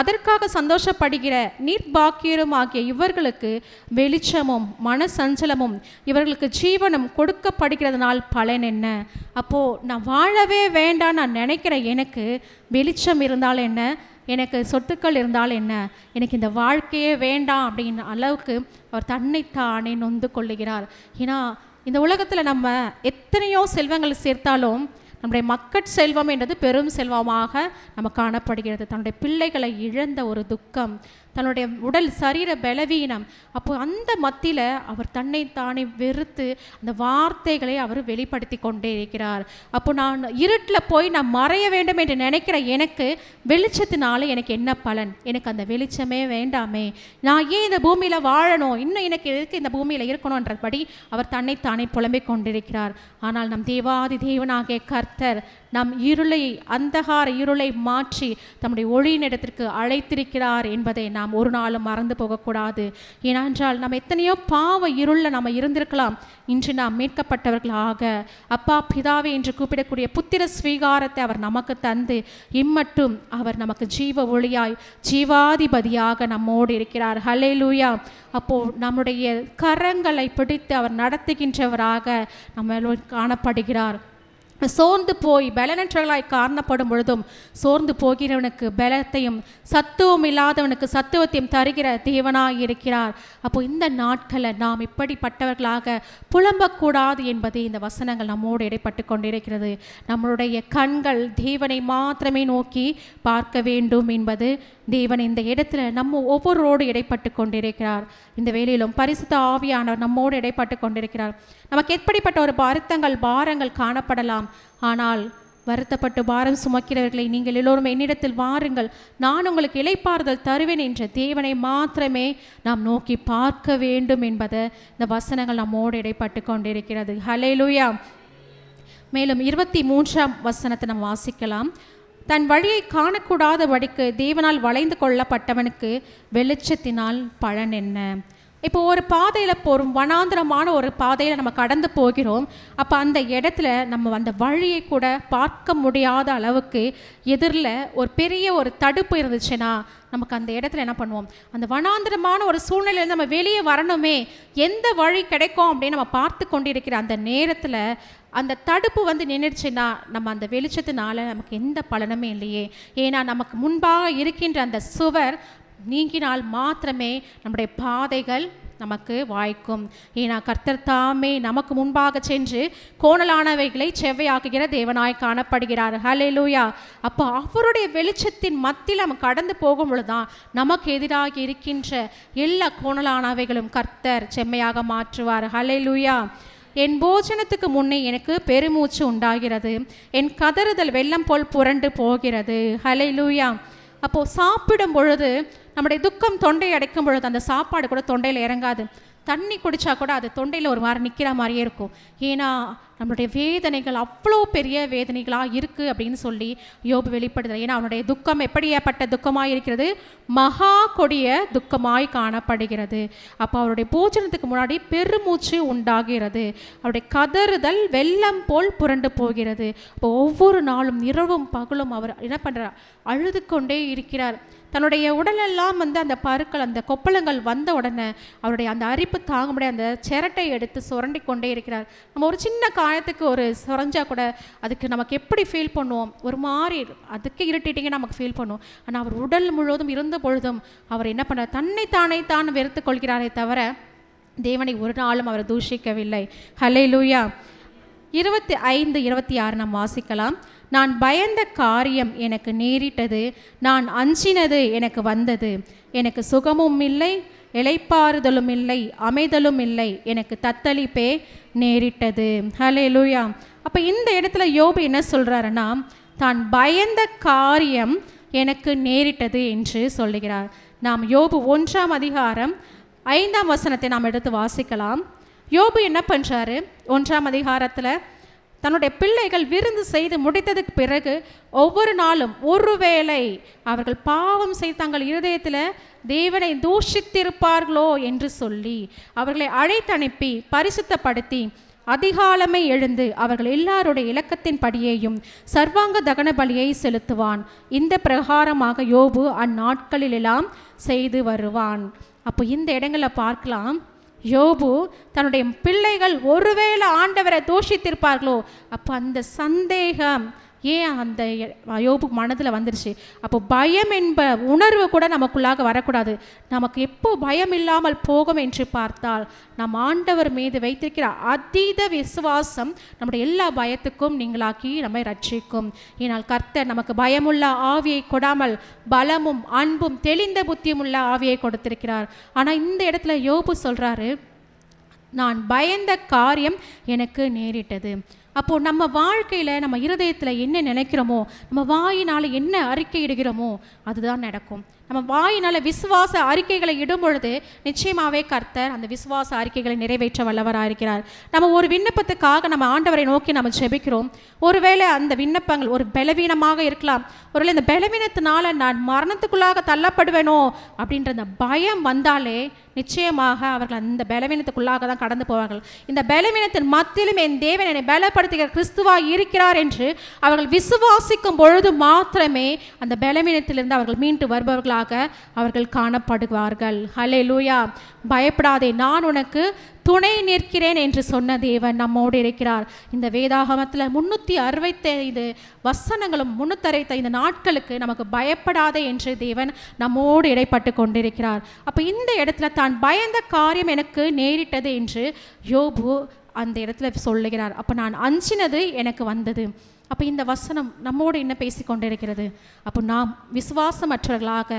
அதற்காக சந்தோஷப்படுகிற நீர்பாக்கியரும் ஆகிய இவர்களுக்கு வெளிச்சமும் மனசஞ்சலமும் இவர்களுக்கு ஜீவனும் கொடுக்கப்படுகிறதுனால் பலன் என்ன? அப்போது நான் வாழவே வேண்டாம் நான் நினைக்கிற எனக்கு வெளிச்சம் இருந்தால் என்ன, எனக்கு சொத்துக்கள் இருந்தால் என்ன, எனக்கு இந்த வாழ்க்கையே வேண்டாம் அப்படின்ற அளவுக்கு அவர் தன்னைத்தானே நொந்து கொள்ளுகிறார். ஏன்னா இந்த உலகத்தில் நம்ம எத்தனையோ செல்வங்கள் சேர்த்தாலும் நம்முடைய மக்கட் செல்வம் என்றது பெரும் செல்வமாக நம்ம காணப்படுகிறது. தன்னுடைய பிள்ளைகளை இழந்த ஒரு துக்கம், தன்னுடைய உடல் சரீர பலவீனம். அப்போ அந்த மத்தியில் அவர் தன்னைத்தானே வெறுத்து அந்த வார்த்தைகளை அவர் வெளிப்படுத்தி கொண்டே இருக்கிறார். அப்போ நான் இருட்டில் போய் நான் மறைய வேண்டும் என்று நினைக்கிற எனக்கு வெளிச்சத்தினால எனக்கு என்ன பலன்? எனக்கு அந்த வெளிச்சமே வேண்டாமே, நான் ஏன் இந்த பூமியில் வாழணும், இன்னும் எனக்கு எதுக்கு இந்த பூமியில் இருக்கணுன்றபடி அவர் தன்னைத்தானே புலம்பிக் கொண்டிருக்கிறார். ஆனால் நம் தேவாதி தேவனாகிய கர்த்தர் நம் இருளை அந்தகார இருளை மாற்றி தம்முடைய ஒளியின் இடத்திற்கு அழைத்திருக்கிறார் என்பதை நாம் ஒரு நாளும் மறந்து போகக்கூடாது. ஏனென்றால் நம்ம எத்தனையோ பாவ இருளில் நம்ம இருந்திருக்கலாம். இன்று நாம் மீட்கப்பட்டவர்களாக அப்பா பிதாவே என்று கூப்பிடக்கூடிய புத்திர ஸ்வீகாரத்தை அவர் நமக்கு தந்து இம்மட்டும் அவர் நமக்கு ஜீவ ஒளியாய் ஜீவாதிபதியாக நம்மோடு இருக்கிறார். ஹல்லேலூயா. அப்போது நம்முடைய கரங்களை பிடித்து அவர் நடத்துகின்றவராக நம்ம காணப்படுகிறார். சோர்ந்து போய் பலனற்றவர்களாய் காணப்படும் பொழுதும் சோர்ந்து போகிறவனுக்கு பலத்தையும் சத்துவம் இல்லாதவனுக்கு சத்துவத்தையும் தருகிற தேவனாய் இருக்கிறார். அப்போ இந்த நாட்களை நாம் இப்படிப்பட்டவர்களாக புலம்பக்கூடாது என்பது இந்த வசனங்கள் நம்மோடு இடைப்பட்டு கொண்டிருக்கிறது. நம்மளுடைய கண்கள் தேவனை மாத்திரமே நோக்கி பார்க்க வேண்டும் என்பது தேவன் இந்த இடத்துல நம்ம ஒவ்வொருவரோடு இடைப்பட்டு கொண்டிருக்கிறார். இந்த வேளையிலும் பரிசுத்த ஆவியானவர் நம்மோடு இடைப்பட்டு கொண்டிருக்கிறார். நமக்கு எப்படிப்பட்ட ஒரு பாரங்கள் காணப்படலாம். ஆனால் வருத்தப்பட்டு பாரம் சுமக்கிறவர்களை நீங்கள் எல்லோரும் என்னிடத்தில் வாருங்கள், நான் உங்களுக்கு இளைப்பாறுதல் தருவேன் என்ற தேவனை மாத்திரமே நாம் நோக்கி பார்க்க வேண்டும் என்பதை இந்த வசனங்கள் நம்மோடு இடைப்பட்டு கொண்டிருக்கிறது. ஹல்லேலூயா. மேலும் 23ஆம் வசனத்தை நாம் வாசிக்கலாம். தன் வழியை காணக்கூடாதபடிக்கு தேவனால் வளைந்து கொள்ளப்பட்டவனுக்கு வெளிச்சத்தினால் பலன் என்ன? இப்போ ஒரு பாதையில் போகிறோம், வனாந்திரமான ஒரு பாதையில் நம்ம கடந்து போகிறோம். அப்போ அந்த இடத்துல நம்ம அந்த வழியை கூட பார்க்க முடியாத அளவுக்கு எதிரில் ஒரு பெரிய ஒரு தடுப்பு இருந்துச்சுன்னா நமக்கு அந்த இடத்துல என்ன பண்ணுவோம்? அந்த வனாந்திரமான ஒரு சூழ்நிலையில் நம்ம வெளியே வரணுமே, எந்த வழி கிடைக்கும் அப்படின்னு நம்ம பார்த்து கொண்டிருக்கிற அந்த நேரத்தில் அந்த தடுப்பு நின்றுச்சுன்னா நம்ம அந்த வெளிச்சத்தினால நமக்கு எந்த பலனுமே இல்லையே. ஏன்னா நமக்கு முன்பாக இருக்கின்ற அந்த சுவர் நீங்கினால் மாத்திரமே நம்முடைய பாதைகள் நமக்கு வாய்க்கும். ஏன்னா கர்த்தர் தாமே நமக்கு முன்பாக சென்று கோணலானவைகளை செவ்வையாக்குகிற தேவனாய் காணப்படுகிறார். ஹல்லேலூயா. அப்போ அவருடைய வெளிச்சத்தின் மத்தியில் நம்ம கடந்து போகும் பொழுதுதான் நமக்கு எதிராக இருக்கின்ற எல்லா கோணலானவைகளும் கர்த்தர் செம்மையாக மாற்றுவார். ஹல்லேலூயா. என் போஜனத்துக்கு முன்னே எனக்கு பெருமூச்சு உண்டாகிறது, என் கதறுதல் வெள்ளம் போல் புரண்டு போகிறது. ஹல்லேலூயா. அப்போது சாப்பிடும் பொழுது நம்முடைய துக்கம் தொண்டை அடைக்கும் பொழுது அந்த சாப்பாடு கூட தொண்டையில் இறங்காது. தண்ணி குடித்தா கூட அது தொண்டையில் ஒரு மாதிரி நிற்கிற மாதிரியே இருக்கும். ஏன்னா நம்மளுடைய வேதனைகள் அவ்வளோ பெரிய வேதனைகளாக இருக்குது அப்படின்னு சொல்லி யோபு வெளிப்படுத்துகிறார். ஏன்னா அவனுடைய துக்கம் எப்படியாப்பட்ட துக்கமாக இருக்கிறது? மகா கொடிய துக்கமாய் காணப்படுகிறது. அப்போ அவருடைய போஜனத்துக்கு முன்னாடி பெருமூச்சு உண்டாகிறது, அவருடைய கதறுதல் வெள்ளம் போல் புரண்டு போகிறது. அப்போ ஒவ்வொரு நாளும் இரவும் பகலும் அவர் என்ன பண்ணுறார்? அழுது கொண்டே இருக்கிறார். தன்னுடைய உடலெல்லாம் அந்த பருக்கள் அந்த கொப்பளங்கள் வந்த உடனே அவருடைய அந்த அரிப்பு தாங்க முடியாது அந்த சிரட்டை எடுத்து சுரண்டி கொண்டே இருக்கிறார். நம்ம ஒரு சின்ன காயத்துக்கு ஒரு சுரஞ்சா கூட அதுக்கு நமக்கு எப்படி ஃபீல் பண்ணுவோம்? ஒரு மாதிரி அதுக்கு இரிட்டேட்டிங்காக நமக்கு ஃபீல் பண்ணுவோம். ஆனால் அவர் உடல் முழுவதும் இருந்த பொழுதும் அவர் என்ன பண்ணார்? தன்னைத்தானே தான் வெறுத்து கொள்கிறாரே தவிர தேவனை ஒரு நாளும் அவர் தூஷிக்கவில்லை. ஹல்லேலூயா. 25, 26 நாம் வாசிக்கலாம். நான் பயந்த காரியம் எனக்கு நேரிட்டது, நான் அஞ்சினது எனக்கு வந்தது, எனக்கு சுகமும் இல்லை, இளைப்பாறுதலும் இல்லை, அமைதலும் இல்லை, எனக்கு தத்தளிப்பே நேரிட்டது. ஹல்லேலூயா. அப்போ இந்த இடத்துல யோபு என்ன சொல்கிறாருன்னா, தான் பயந்த காரியம் எனக்கு நேரிட்டது என்று சொல்லுகிறார். நாம் யோபு 1ஆம் அதிகாரம் 5ஆம் வசனத்தை நாம் எடுத்து வாசிக்கலாம். யோபு என்ன பண்ணுறாரு? 1ஆம் அதிகாரத்தில் தன்னுடைய பிள்ளைகள் விருந்து செய்து முடித்ததுக்கு பிறகு ஒவ்வொரு நாளும் ஒருவேளை அவர்கள் பாவம் செய்து தங்கள் இருதயத்தில் தேவனை தூஷித்திருப்பார்களோ என்று சொல்லி அவர்களை அழைத்தனுப்பி பரிசுத்தப்படுத்தி அதிகாலமே எழுந்து அவர்கள் எல்லாருடைய இலக்கத்தின் படியையும் சர்வாங்க தகன பலியை செலுத்துவான். இந்த பிரகாரமாக யோபு அந்நாட்களிலெல்லாம் செய்து வருவான். அப்போ இந்த இடங்களில் பார்க்கலாம், யோபு தன்னுடைய பிள்ளைகள் ஒருவேளை ஆண்டவரை தூஷித்திருப்பார்களோ, அப்போ அந்த சந்தேகம் ஏன் அந்த யோபு மனதில் வந்துருச்சு. அப்போ பயம் என்ப உணர்வு கூட நமக்குள்ளாக வரக்கூடாது. நமக்கு எப்போ பயம் இல்லாமல் போகும் என்று பார்த்தால், நம் ஆண்டவர் மீது வைத்திருக்கிற அதீத விசுவாசம் நம்முடைய எல்லா பயத்துக்கும் நீங்களாக்கி நம்மை ரட்சிக்கும். ஏனால் கர்த்தர் நமக்கு பயமுள்ள ஆவியை கொடாமல் பலமும் அன்பும் தெளிந்த புத்தியும் உள்ள ஆவியை கொடுத்திருக்கிறார். ஆனால் இந்த இடத்துல யோபு சொல்கிறாரு, நான் பயந்த காரியம் எனக்கு நேரிட்டது. அப்போது நம்ம வாழ்க்கையில் நம்ம இருதயத்தில் என்ன நினைக்கிறோமோ, நம்ம வாயினால் என்ன அறிக்கை இடுகிறோமோ அதுதான் நடக்கும். நம்ம வாயினால் விசுவாச அறிக்கைகளை இடும் பொழுது நிச்சயமாகவே கர்த்தர் அந்த விசுவாச அறிக்கைகளை நிறைவேற்ற வல்லவராக இருக்கிறார். நம்ம ஒரு விண்ணப்பத்துக்காக நம்ம ஆண்டவரை நோக்கி நம்ம ஜெபிக்கிறோம். ஒருவேளை அந்த விண்ணப்பங்கள் ஒரு பலவீனமாக இருக்கலாம். ஒருவேளை இந்த பலவீனத்தினால நான் மரணத்துக்குள்ளாக தள்ளப்படுவேனோ அப்படின்ற அந்த பயம் வந்தாலே நிச்சயமாக அவர்கள் அந்த பலவீனத்துக்குள்ளாக தான் கடந்து போவார்கள். இந்த பலவீனத்தின் மத்தியிலும் என் தேவன் என்னை பலப்படுத்துகிற கிறிஸ்துவாக இருக்கிறார் என்று அவர்கள் விசுவாசிக்கும் பொழுது மாத்திரமே அந்த பலவீனத்திலிருந்து அவர்கள் மீண்டு வருபவர்களாக அவர்கள் காணப்படுவார்கள். ஹல்லேலூயா. பயப்படாதே, நான் உனக்கு துணை நிற்கிறேன் என்று சொன்ன தேவன் நம்மோடு இருக்கிறார். இந்த வேதாகமத்தில் 365 வசனங்களும் 365 நாட்களுக்கு நமக்கு பயப்படாதே என்று தேவன் நம்மோடு இடைப்பட்டு கொண்டிருக்கிறார். அப்போ இந்த இடத்துல தான் பயந்த காரியம் எனக்கு நேரிட்டது என்று யோபு அந்த இடத்துல சொல்லுகிறார். அப்போ நான் அஞ்சினது எனக்கு வந்தது. அப்போ இந்த வசனம் நம்மோடு என்ன பேசி கொண்டிருக்கிறது? அப்போ நாம் விசுவாசமற்றவர்களாக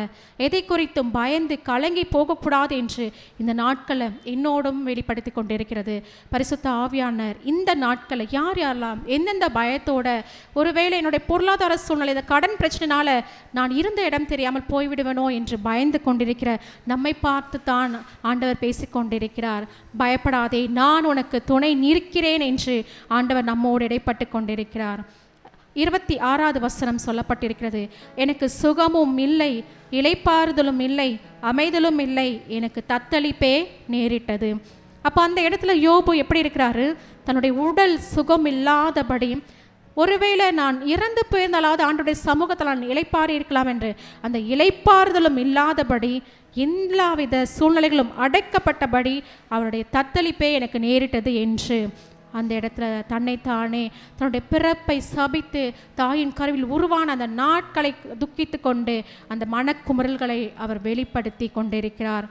எதை குறித்தும் பயந்து கலங்கி போகக்கூடாது என்று இந்த நாட்களை என்னோடும் வெளிப்படுத்தி கொண்டிருக்கிறது பரிசுத்த ஆவியானவர். இந்த நாட்களை யார் யாரெல்லாம் எந்தெந்த பயத்தோட, ஒருவேளை என்னுடைய பொருளாதார சூழ்நிலை, இந்த கடன் பிரச்சனைனால நான் இருந்த இடம் தெரியாமல் போய்விடுவேனோ என்று பயந்து கொண்டிருக்கிற நம்மை பார்த்து தான் ஆண்டவர் பேசிக்கொண்டிருக்கிறார். பயப்படாதே, நான் உனக்கு துணை நிற்கிறேன் என்று ஆண்டவர் நம்மோடு இடைப்பட்டு கொண்டிருக்கிறார். 26வது வசனம் சொல்லப்பட்டிருக்கிறது, எனக்கு சுகமும் இல்லை, இளைப்பாறுதலும் இல்லை, அமைதலும் இல்லை, எனக்கு தத்தளிப்பே நேரிட்டது. அப்போ அந்த இடத்துல யோபு எப்படி இருக்கிறாரு? தன்னுடைய உடல் சுகம் இல்லாதபடி, ஒருவேளை நான் இறந்து போயிருந்தாலாவது ஆண்டுடைய சமூகத்தில் நான் இளைப்பாறி இருக்கலாம் என்று அந்த இளைப்பாறுதலும் இல்லாதபடி, எல்லாவித சூழ்நிலைகளும் அடைக்கப்பட்டபடி அவருடைய தத்தளிப்பே எனக்கு நேரிட்டது என்று அந்த இடத்துல தன்னைத்தானே தன்னுடைய பிறப்பை சபித்து தாயின் கருவில் உருவான அந்த நாட்களை துக்கித்து கொண்டு அந்த மனக்குமுறல்களை அவர் வெளிப்படுத்தி கொண்டிருக்கிறார்.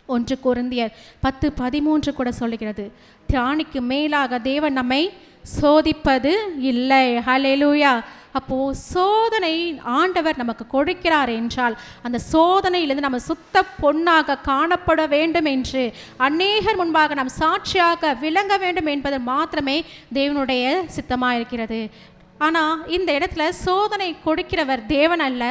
1 கொரிந்தியர் 10:13 கூட சொல்லுகிறது, திராணிக்கு மேலாக தேவன் நம்மை சோதிப்பது இல்லை. ஹல்லேலூயா. அப்போது சோதனை ஆண்டவர் நமக்கு கொடுக்கிறார் என்றால் அந்த சோதனையிலிருந்து நம்ம சுத்த பொன்னாக காணப்பட வேண்டும் என்று அநேகர் முன்பாக நாம் சாட்சியாக விளங்க வேண்டும் என்பது மாத்திரமே தேவனுடைய சித்தமாக இருக்கிறது. ஆனால் இந்த இடத்துல சோதனை கொடுக்கிறவர் தேவன் அல்ல,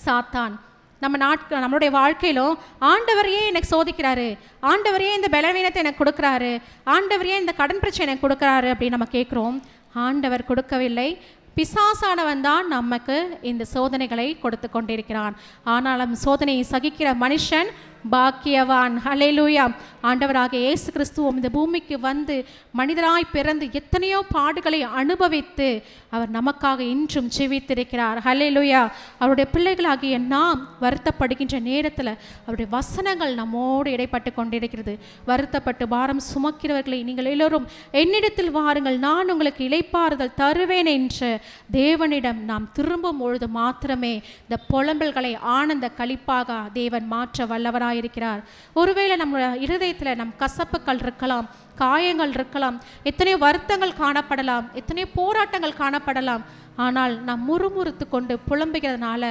சாத்தான். நம்மளுடைய வாழ்க்கையிலும் ஆண்டவர் ஏன் எனக்கு சோதிக்கிறாரு, ஆண்டவர் ஏன் இந்த பலவீனத்தை எனக்கு கொடுக்குறாரு, ஆண்டவர் ஏன் இந்த கடன் பிரச்சனை எனக்கு கொடுக்குறாரு அப்படின்னு நம்ம கேட்குறோம். ஆண்டவர் கொடுக்கவில்லை, பிசாசானவன் தான் நமக்கு இந்த சோதனைகளை கொடுத்து கொண்டிருக்கிறான். ஆனாலும் சோதனையை சகிக்கிற மனுஷன் பாக்கியவான். ஹல்லேலூயா. ஆண்டவராக இயேசு கிறிஸ்துவும் இந்த பூமிக்கு வந்து மனிதராய் பிறந்து எத்தனையோ பாடுகளை அனுபவித்து அவர் நமக்காக இன்றும் ஜீவித்திருக்கிறார். ஹல்லேலூயா. அவருடைய பிள்ளைகளாகிய நாம் வருத்தப்படுகின்ற நேரத்தில் அவருடைய வசனங்கள் நம்மோடு இடைப்பட்டு கொண்டிருக்கிறது. வருத்தப்பட்டு பாரம் சுமக்கிறவர்களை நீங்கள் எல்லோரும் என்னிடத்தில் வாருங்கள், நான் உங்களுக்கு இளைப்பாறுதல் தருவேன் என்று தேவனிடம் நாம் திரும்பும் பொழுது மாத்திரமே இந்த புலம்பல்களை ஆனந்த களிப்பாக தேவன் மாற்ற வல்லவராய் தேவனாக இருக்கிறார். ஒருவேளை நம்ம இருதயத்தில் நம் கசப்புகள் இருக்கலாம், காயங்கள் இருக்கலாம், எத்தனையோ வருத்தங்கள் காணப்படலாம், எத்தனையோ போராட்டங்கள் காணப்படலாம். ஆனால் நாம் முறுமுறுத்து கொண்டு புலம்புகிறதுனால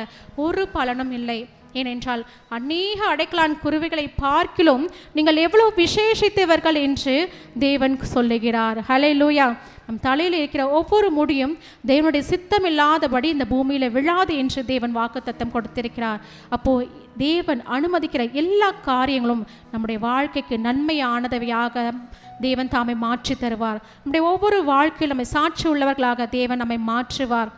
ஒரு பலனும் இல்லை. ஏனென்றால் அநேக அடைக்கலான் குருவிகளை பார்க்கிலும் நீங்கள் எவ்வளவு விசேஷித்தவர்கள் என்று தேவன் சொல்லுகிறார். ஹல்லேலூயா. நம் தலையில் இருக்கிற ஒவ்வொரு முடியும் தேவனுடைய சித்தம் இல்லாதபடி இந்த பூமியில் விழாது என்று தேவன் வாக்குத்தத்தம் கொடுத்திருக்கிறார். அப்போது தேவன் அனுமதிக்கிற எல்லா காரியங்களும் நம்முடைய வாழ்க்கைக்கு நன்மையானதையாக தேவன் தாமை மாற்றி தருவார். நம்முடைய ஒவ்வொரு வாழ்க்கையில் நம்மை சாட்சி உள்ளவர்களாக தேவன் நம்மை மாற்றுவார்.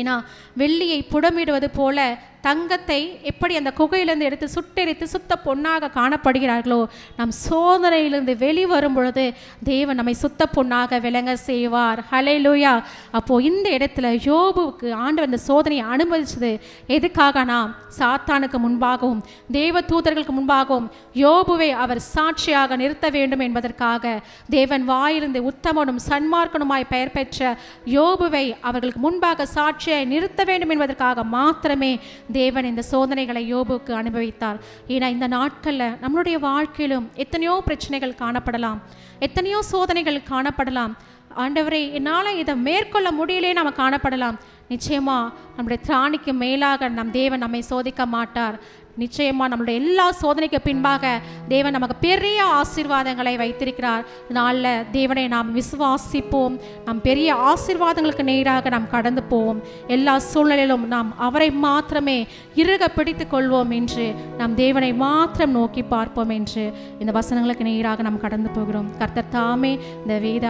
ஏன்னா வெள்ளியை புடமிடுவது போல தங்கத்தை எப்படி அந்த குகையிலிருந்து எடுத்து சுட்டெரித்து சுத்த பொன்னாக காணப்படுகிறார்களோ, நம் சோதனையிலிருந்து வெளிவரும் பொழுது தேவன் நம்மை சுத்த பொன்னாக விளங்க செய்வார். ஹல்லேலூயா. அப்போது இந்த இடத்துல யோபுவுக்கு ஆண்டவர் இந்த சோதனையை அனுமதிச்சது எதுக்காகனா, சாத்தானுக்கு முன்பாகவும் தேவ தூதர்களுக்கு முன்பாகவும் யோபுவை அவர் சாட்சியாக நிறுத்த வேண்டும் என்பதற்காக தேவன் வாயிலிருந்து உத்தமனும் சன்மார்க்கனுமாய் பெயர் பெற்ற யோபுவை அவர்களுக்கு முன்பாக சாட்சியை நிறுத்த வேண்டும் என்பதற்காக மாத்திரமே தேவன் இந்த சோதனைகளை யோபுக்கு அனுபவித்தார். ஏன்னா இந்த நாட்களில் நம்மளுடைய வாழ்க்கையிலும் எத்தனையோ பிரச்சனைகள் காணப்படலாம், எத்தனையோ சோதனைகள் காணப்படலாம். ஆண்டவரே, என்னால் இதை மேற்கொள்ள முடியலே நம்ம காணப்படலாம். நிச்சயமாக நம்முடைய திராணிக்கு மேலாக நம் தேவன் நம்மை சோதிக்க மாட்டார். நிச்சயமாக நம்மளுடைய எல்லா சோதனைக்கு பின்பாக தேவன் நமக்கு பெரிய ஆசீர்வாதங்களை வைத்திருக்கிறார். நாளில் தேவனை நாம் விசுவாசிப்போம், நாம் பெரிய ஆசீர்வாதங்களுக்கு நேராக நாம் கடந்து போவோம். எல்லா சூழ்நிலையிலும் நாம் அவரை மாத்திரமே இறுக பிடித்து கொள்வோம் என்று, நாம் தேவனை மாத்திரம் நோக்கி பார்ப்போம் என்று இந்த வசனங்களுக்கு நேராக நாம் கடந்து போகிறோம். கர்த்தர் தாமே இந்த வேத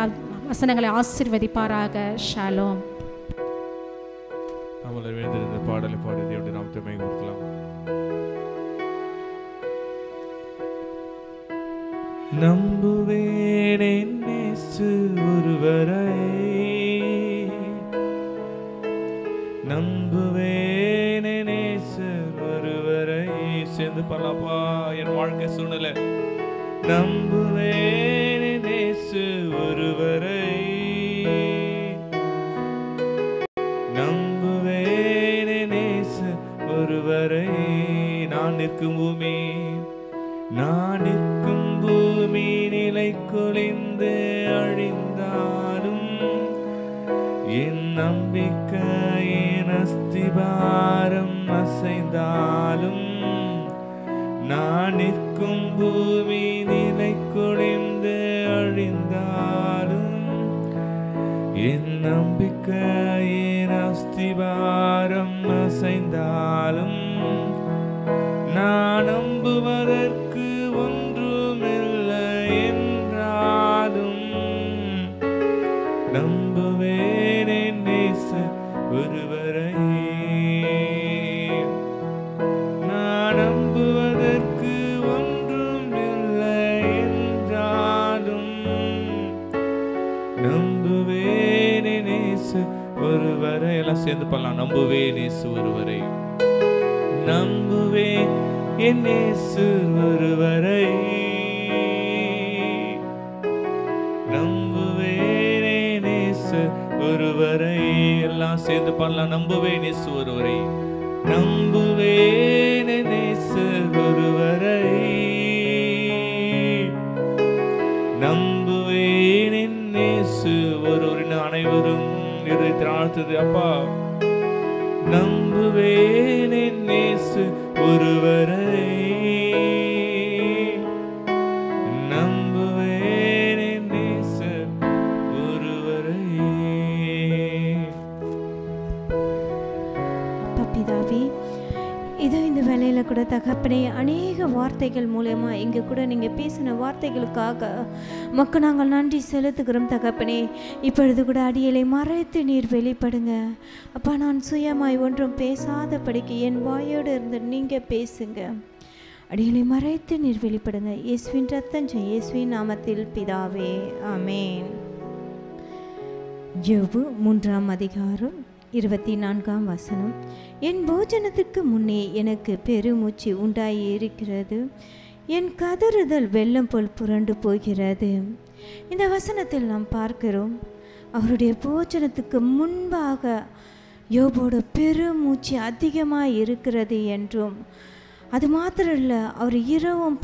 வசனங்களை ஆசீர்வதிப்பாராக. ஷாலோம். பாடலை பாடி தேவனுடைய நாமத்தை மகிமைப்படுத்தலாம். நம்புவேன் என் இயேசு ஒருவரை, நம்புவேன் என் இயேசு ஒருவரை. சேர்ந்து பண்ணலாப்பா. என் வாழ்க்கை சூழ்நிலை நம்புவேன் என் இயேசு ஒருவரை, நம்புவேன் என் இயேசு ஒருவரை. நான் நிற்கும் பூமி, நான் நிற்கும் பூமி நிலை குலைந்து அழிந்தாலும், என் நம்பிக்கையின் அஸ்திபாரம் அசைந்தாலும், நான் நிற்கும் பூமி நிலை குலைந்து அழிந்தாலும், என் நம்பிக்கையின் அஸ்திபாரம் அசைந்தாலும், நான் நம்புவதற்கு ஒன்றுமில்லை என்றாலும், நம்புவேன் என் இயேசு ஒருவரை. நான் நம்புவதற்கு ஒன்றுமில்லை என்றாலும், நம்புவேன் என் இயேசு ஒருவரை. எல்லாம் சேர்ந்து பண்ணலாம். நம்புவேன் இயேசு ஒருவரை, நம்புவேன் என் இயேசு ஒருவரை, நம்புவேன் என் இயேசு ஒருவரை. எல்லாம் சேர்ந்து பண்ணலாம். நம்புவேன் இயேசு ஒருவரை, நம்புவேன் என் இயேசு ஒருவரை, நம்புவேன் என் இயேசு ஒருவரின் அனைவரும் இதயத்தில் ஆழ்த்தது. அப்பா, நம்புவேன் என் இயேசு ஒருவரை, நம்புவேன் என் இயேசு ஒருவரை. பிதாவே, இதோ இந்த வேலையில் கூட தகப்பனே, அநேக வார்த்தைகள் மூலமா இங்கே கூட நீங்கள் பேசின வார்த்தைகளுக்காக மக்கள் நாங்கள் நன்றி செலுத்துகிறோம் தகப்பனே. இப்பொழுது கூட அடியலை மறைத்து நீர் வெளிப்படுங்க அப்பா. நான் சுயமாய் ஒன்றும் பேசாதபடிக்கு என் வாயோடு இருந்து நீங்கள் பேசுங்க. அடியலை மறைத்து நீர் வெளிப்படுங்க. இயேசுவின் ரத்தம் ஜெயம், இயேசுவின் நாமத்தில் பிதாவே, ஆமேன். யோபு 3ஆம் அதிகாரம் 24ஆம் வசனம். என் போஜனத்துக்கு முன்னே எனக்கு பெருமூச்சு உண்டாகி இருக்கிறது, என் கதறுதல் வெள்ளம் போல் புரண்டு போகிறது. இந்த வசனத்தில் நாம் பார்க்கிறோம், அவருடைய போஜனத்துக்கு முன்பாக யோபோட பெருமூச்சு அதிகமாக இருக்கிறது என்றும், அது மாத்திரம் இல்லை, அவர் இரவும்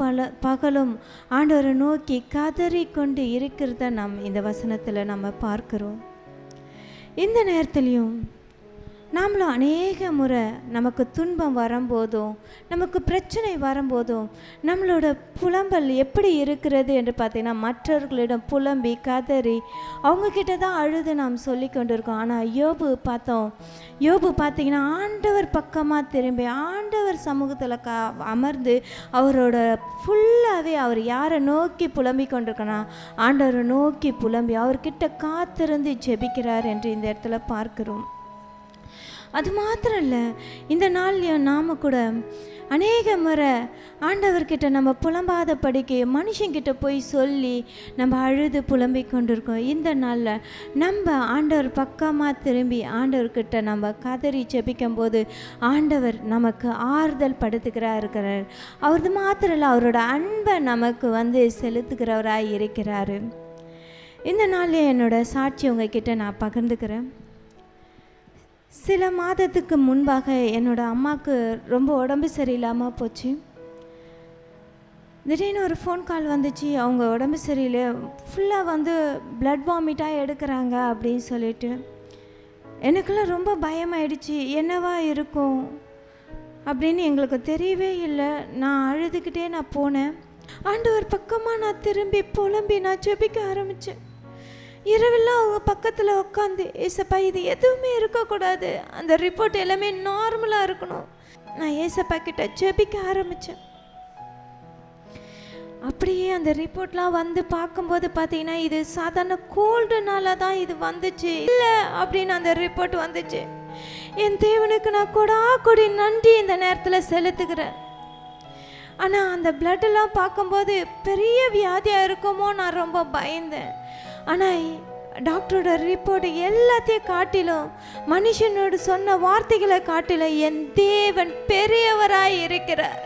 பகலும் ஆண்டவரை நோக்கி கதறிக்கொண்டு இருக்கிறத நாம் இந்த வசனத்தில் நம்ம பார்க்கிறோம். இந்த நேரத்துலையும் நாமளும் அநேக முறை நமக்கு துன்பம் வரும்போதும் நமக்கு பிரச்சனை வரும்போதும் நம்மளோட புலம்பல் எப்படி இருக்கிறது என்று பார்த்தீங்கன்னா, மற்றவர்களிடம் புலம்பி கதறி அவங்கக்கிட்ட தான் அழுது நாம் சொல்லி கொண்டு இருக்கோம். ஆனால் யோபு பார்த்தீங்கன்னா ஆண்டவர் பக்கமாக திரும்பி ஆண்டவர் சமூகத்தில் அமர்ந்து அவரோட ஃபுல்லாகவே அவர் யாரை நோக்கி புலம்பி கொண்டிருக்கனா, ஆண்டவரை நோக்கி புலம்பி அவர்கிட்ட காத்திருந்து ஜெபிக்கிறார் என்று இந்த இடத்துல பார்க்கிறோம். அது மாத்திரம் இல்லை, இந்த நாள்லையும் நாம் கூட அநேக முறை ஆண்டவர்கிட்ட நம்ம புலம்பாத படிக்க மனுஷங்கிட்ட போய் சொல்லி நம்ம அழுது புலம்பி கொண்டிருக்கோம். இந்த நாளில் நம்ம ஆண்டவர் பக்கமாக திரும்பி ஆண்டவர்கிட்ட நம்ம கதறி ஜெபிக்கும் போது ஆண்டவர் நமக்கு ஆறுதல் இருக்கிறார். அவரது மாத்திரம் இல்லை, அவரோட அன்பை நமக்கு செலுத்துகிறவராய் இருக்கிறார். இந்த நாளில் என்னோட சாட்சி உங்ககிட்ட நான் பகிர்ந்துக்கிறேன். சில மாதத்துக்கு முன்பாக என்னோட அம்மாவுக்கு ரொம்ப உடம்பு சரியில்லாமல் போச்சு. திடீர்னு ஒரு ஃபோன் கால் வந்துச்சு, அவங்க உடம்பு சரியில்லை, ஃபுல்லாக பிளட் வாமிட்டாக எடுக்கிறாங்க அப்படின்னு சொல்லிட்டு. எனக்கெல்லாம் ரொம்ப பயமாயிடுச்சு, என்னவா இருக்கும் அப்படின்னு எங்களுக்கு தெரியவே இல்லை. நான் அழுதுகிட்டே நான் போனேன். ஆண்டவர் பக்கமாக நான் திரும்பி புலம்பி நான் ஜெபிக்க ஆரம்பித்தேன். இரவெல்லாம் அவங்க பக்கத்தில் உட்காந்து, ஏசப்பா இது எதுவுமே இருக்கக்கூடாது, அந்த ரிப்போர்ட் எல்லாமே நார்மலாக இருக்கணும், நான் ஏசப்பா கிட்ட ஜெபிக்க ஆரம்பித்தேன். அப்படியே அந்த ரிப்போர்ட்லாம் பார்க்கும்போது பார்த்தீங்கன்னா இது சாதாரண கோல்டுனால தான் இது வந்துச்சு இல்லை அப்படின்னு அந்த ரிப்போர்ட் வந்துச்சு. என் தேவனுக்கு நான் கொடி நன்றி இந்த நேரத்தில் செலுத்துகிறேன். ஆனால் அந்த பிளட்டெல்லாம் பார்க்கும்போது பெரிய வியாதியாக இருக்குமோ நான் ரொம்ப பயந்தேன். ஆனால் டாக்டரோட ரிப்போர்ட் எல்லாத்தையும் காட்டிலும் மனுஷனோடு சொன்ன வார்த்தைகளை காட்டிலும் என் தேவன் பெரியவராய் இருக்கிறார்.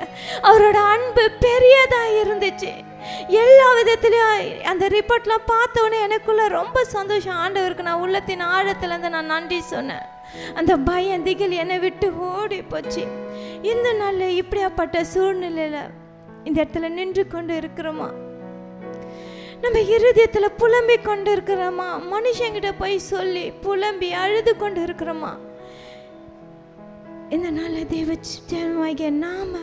அவரோட அன்பு பெரியதாக இருந்துச்சு. எல்லா விதத்துலையும் அந்த ரிப்போர்ட்லாம் பார்த்தோன்னே எனக்குள்ள ரொம்ப சந்தோஷம். ஆண்டவருக்கு நான் உள்ளத்தின் ஆழத்துலேருந்து நான் நன்றி சொன்னேன். அந்த பயம் திகில் என்னை விட்டு ஓடி போச்சு. இந்த நாளில் இப்படியாப்பட்ட சூழ்நிலையில் இந்த இடத்துல நின்று கொண்டு இருக்கிறோமா, நம்ம இருதயத்தில் புலம்பி கொண்டு இருக்கிறோமா, மனுஷங்கிட்ட போய் சொல்லி புலம்பி அழுது கொண்டு இருக்கிறோமா? இந்த நாளில் தேவ நாம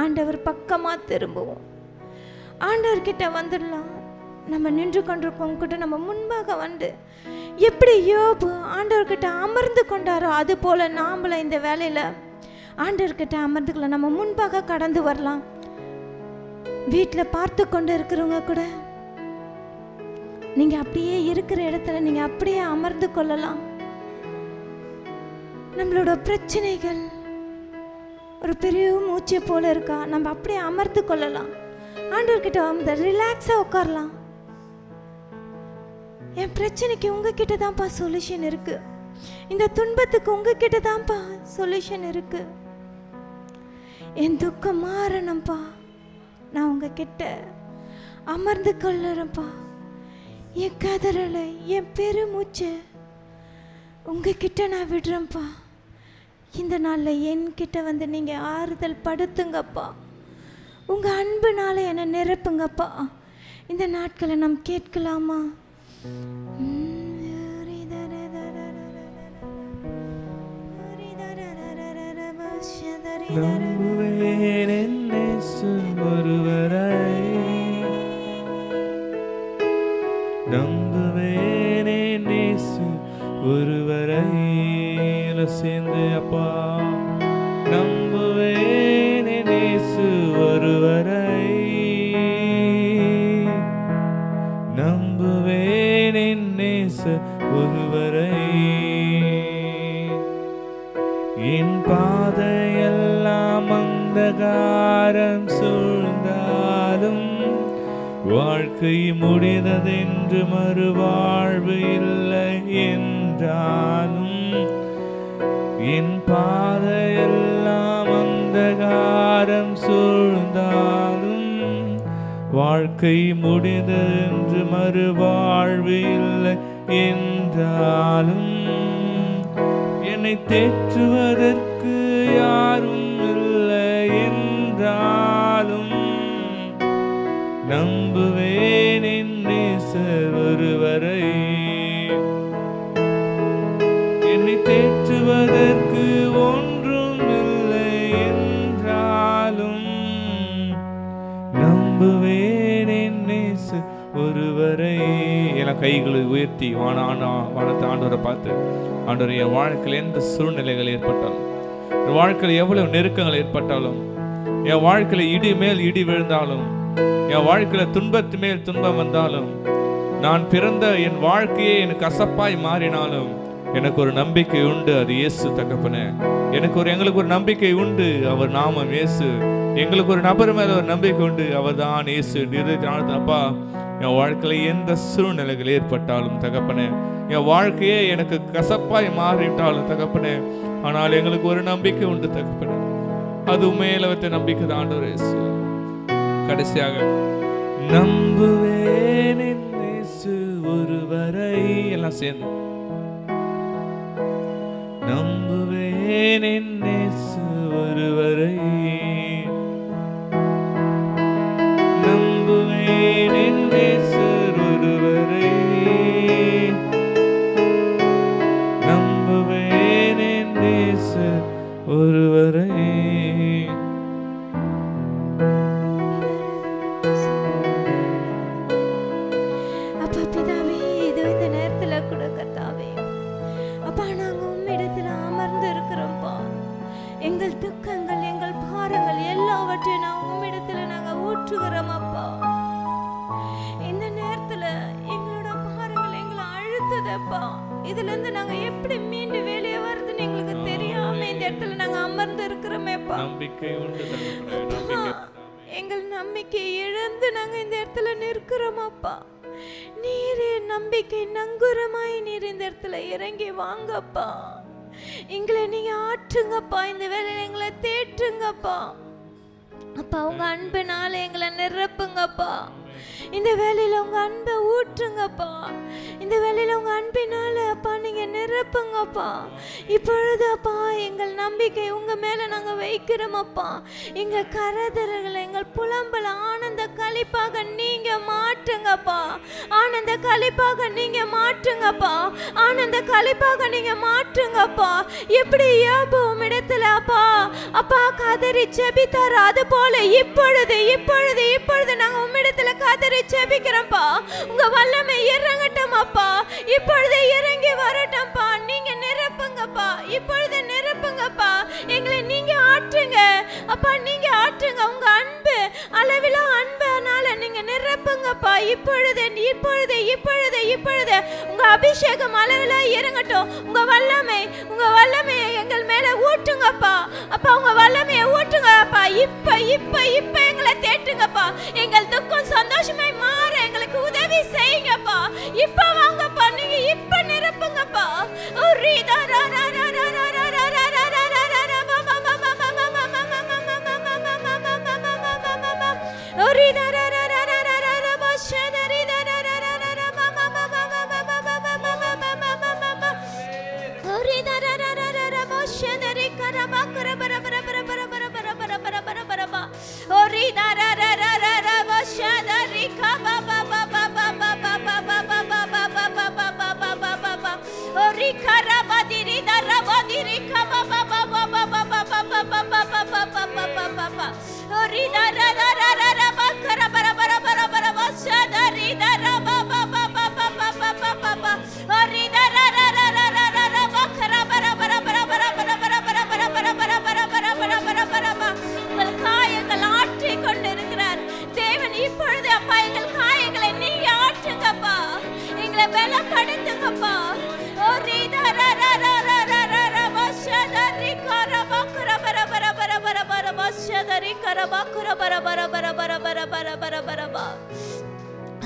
ஆண்டவர் பக்கமாக திரும்புவோம், ஆண்டவர்கிட்ட வந்துடலாம். நம்ம நின்று கொண்டிருக்கோம் கிட்ட நம்ம முன்பாக எப்படி யோபு ஆண்டவர்கிட்ட அமர்ந்து கொண்டாரோ அது போல நாமள இந்த வேலையில் ஆண்டவர்கிட்ட அமர்ந்துக்கலாம். நம்ம முன்பாக கடந்து வரலாம். வீட்டில் பார்த்து கொண்டு இருக்கிறவங்க கூட நீங்கள் அப்படியே இருக்கிற இடத்துல நீங்கள் அப்படியே அமர்ந்து கொள்ளலாம். நம்மளோட பிரச்சனைகள் ஒரு பெரிய மூச்சை போல இருக்கா, நம்ம அப்படியே அமர்ந்து கொள்ளலாம். ஆண்டவர்கிட்ட ரிலாக்ஸாக உட்காரலாம். என் பிரச்சனைக்கு உங்ககிட்ட தான்ப்பா சொல்யூஷன் இருக்கு, இந்த துன்பத்துக்கு உங்ககிட்ட தான்ப்பா சொல்யூஷன் இருக்கு. என் துக்கம் மாறணும்ப்பா, நான் உங்ககிட்ட அமர்ந்து கொள்ளுறேன்ப்பா. என் கதறலை என் பெருமூச்சை உங்ககிட்ட நான் விடுறேன்ப்பா. இந்த நாளில் என்கிட்ட நீங்கள் ஆறுதல் படுத்துங்கப்பா. உங்கள் அன்புனால என்னை நிரப்புங்கப்பா. இந்த நாட்களை நாம் கேட்கலாமா? நம்புவேனே நேசு ஒருவரை சேர்ந்து அப்பா, நம்புவேனே நேசு ஒருவரை, நம்புவேனே நேசு ஒருவரை. என் பாதையெல்லாம் அந்தகாரம் சூழ்ந்தாலும் வாழ்க்கை முடிந்ததென்று மறுவாழ்வு இல்லை என்றாலும், என் பாதையெல்லாம் அந்தகாரம் சூழ்ந்தாலும் வாழ்க்கை முடிந்ததென்று மறுவாழ்வு இல்லை என்றாலும், என்னை தேற்றுவதற்கு யாரும் இல்லை என்றாலும் என்றாலும் நம்புவேன் என் நேசர் ஒருவரை. என்னை தேற்றுவதற்கு ஒன்றும் இல்லை என்றாலும் நம்புவேன் என் நேசர் ஒருவரை. எல்லாம் கைகளை உயர்த்தி வானத்தை ஆண்டவரை பார்த்து, ஆண்டவர் என் வாழ்க்கையில் எந்த சூழ்நிலைகள் ஏற்பட்டாலும், என் வாழ்க்கையில் எவ்வளவு நெருக்கங்கள் ஏற்பட்டாலும், என் வாழ்க்கையில் இடி மேல் இடி விழுந்தாலும், என் வாழ்க்கையில் துன்பத்து மேல் துன்பம் வந்தாலும், நான் பிறந்த என் வாழ்க்கையே எனக்கு கசப்பாய் மாறினாலும் எனக்கு ஒரு நம்பிக்கை உண்டு, அது இயேசு தகப்பனே. எங்களுக்கு ஒரு நம்பிக்கை உண்டு, அவர் நாமம் இயேசு. எங்களுக்கு ஒரு நபர் மேல ஒரு நம்பிக்கை உண்டு, அவர் தான் இயேசு. அப்பா, என் வாழ்க்கையில் எந்த சூழ்நிலைகள் ஏற்பட்டாலும் தகப்பனே, என் வாழ்க்கையே எனக்கு கசப்பாய் மாறிவிட்டாலும் தகப்பனே, ஆனால் எங்களுக்கு ஒரு நம்பிக்கை உண்டு தகப்பனே, அது உண்மையில வைத்த நம்பிக்கை தான் ஆண்டவர் இயேசு. கடைசியாக நம்புவேன் என் இயேசு ஒருவரை. எல்லாம் சேர்ந்து நம்புவேன் என் இயேசு ஒருவரை. நம்புவேன் என் இயேசு ஒருவரை. நம்புவேன் என் இயேசு ஒருவரை. அப்பா பிதாவே, இதோ இந்த நேரத்துல கூட கர்த்தாவே, அப்பா நாங்க உம்மிடத்துல அமர்ந்து இருக்கிறோம்ப்பா. எங்கள் துக்கங்கள், எங்கள் பாரங்கள் எல்லாவற்றையும் நான் உம்மிடத்துல நாங்க ஊற்றுகிறோம் அப்பா. இந்த நேரத்துல எங்களோட பாரங்கள் எங்களை அழுத்துதப்பா. இதுல இருந்து நாங்க எப்படி மீண்டு வெளியே வருதுன்னு எங்களுக்கு தெரியாம இந்த இடத்துல நாங்க அமர்ந்து இருக்கிறோமேப்பா. எங்கள் நம்பிக்கை இழந்து நாங்க இந்த இடத்துல நிற்கிறோம் அப்பா. நீரே நம்பிக்கை நங்குரமாய் நீர் இந்த இடத்துல இறங்கி வாங்கப்பா. எங்களை நீங்க ஆற்றுங்கப்பா. இந்த வேலையில எங்களை தேற்றுங்கப்பா. அப்பா, உங்க அன்புனால எங்களை நிரப்புங்கப்பா. இந்த வேலையில உங்க அன்பை ஊற்றுங்கப்பா. இந்த வேலையில உங்க அன்பினால அப்பா நீங்க நிரப்புங்கப்பா. இப்பொழுது அப்பா எங்கள் நம்பிக்கை உங்க மேல நாங்க வைக்கிறோம் அப்பா. எங்க கரதர்களை, எங்கள் புலம்பல ஆனந்த களிப்பாக நீங்க மாற்றுங்கப்பா. ஆனந்த களிப்பாக நீங்க மாற்றுங்கப்பா. ஆனந்த களிப்பாக நீங்க மாற்றுங்கப்பா. எப்படி யோபு இடத்துல அப்பா அப்பா கதறி செபித்தார், அது போல இப்பொழுது இப்பொழுது இப்பொழுது நாங்க உம்மிடத்துல கதறி செபிக்கிறோம்ப்பா. உங்க வல்லமை இறங்கட்டும் அப்பா. இப்பொழுது இறங்கி வரட்டும்ப்பா. நீங்க நிரப்புங்கப்பா. இப்பொழுது நிரப்புங்கப்பா. எங்களை நீங்க ஆற்றுங்க அப்பா. நீங்க ஆற்றுங்க. உங்க அன்பு அளவிலா அன்பனால நீங்க நிரப்புங்கப்பா. இப்பொழுது இப்பொழுது இப்பொழுது இப்பொழுது உங்க அபிஷேகம் அளவிலா இறங்கட்டும். உங்க வல்லமை எங்கள் மேல ஊற்றுங்கப்பா. அப்பா உங்க வல்லமையை ஊற்றுங்கப்பா. இப்ப இப்ப இப்ப எங்களை தேற்றுங்கப்பா. எங்கள் துக்கம் சந்தோஷமாய் மாற எங்களுக்கு உதவி செய்யுங்கப்பா. இப்ப வாங்கப்பா. நீங்க இப்ப நிரப்புங்கப்பா.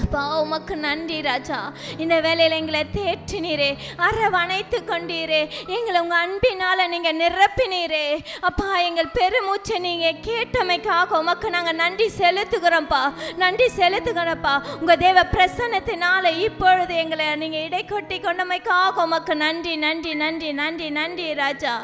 அப்பா உமக்கு நன்றி ராஜா. இந்த வேலையில் எங்களை தேற்றினீரே, அரவணைத்து கொண்டீரே, எங்களை உங்கள் அன்பினால் நீங்கள் நிரப்பினீரே. அப்பா எங்கள் பெருமூச்சை நீங்கள் கேட்டமைக்காக உமக்கு நாங்கள் நன்றி செலுத்துகிறோம்ப்பா, நன்றி செலுத்துகிறோம்ப்பா. உங்கள் தேவ பிரசன்னத்தினால இப்பொழுது எங்களை நீங்கள் இடை கொட்டி கொண்டமைக்காக உமக்கு நன்றி நன்றி நன்றி நன்றி நன்றி ராஜா.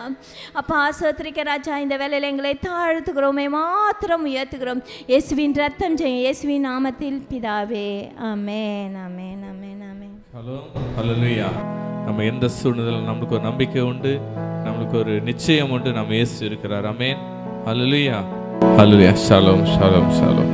அப்பா ஆசோத்திரிக்க ராஜா, இந்த வேலையில் எங்களை தாழ்த்துகிறோமே மாத்திரம் உயர்த்துகிறோம். இயேசுவின் ரத்தம் ஜெயம், இயேசுவின் நாமத்தில் பிதாவே, ஆமென் ஆமென் ஆமென் ஆமென். ஹல்லேலூயா. நம்ம எந்த சூழ்நிலையில் நம்மளுக்கு ஒரு நம்பிக்கை உண்டு, நம்மளுக்கு ஒரு நிச்சயம் உண்டு, நம்ம இயேசு இருக்கிறார். ஆமென். ஹல்லேலூயா. ஹல்லேலூயா. ஷாலோம் ஷாலோம் ஷாலோம்.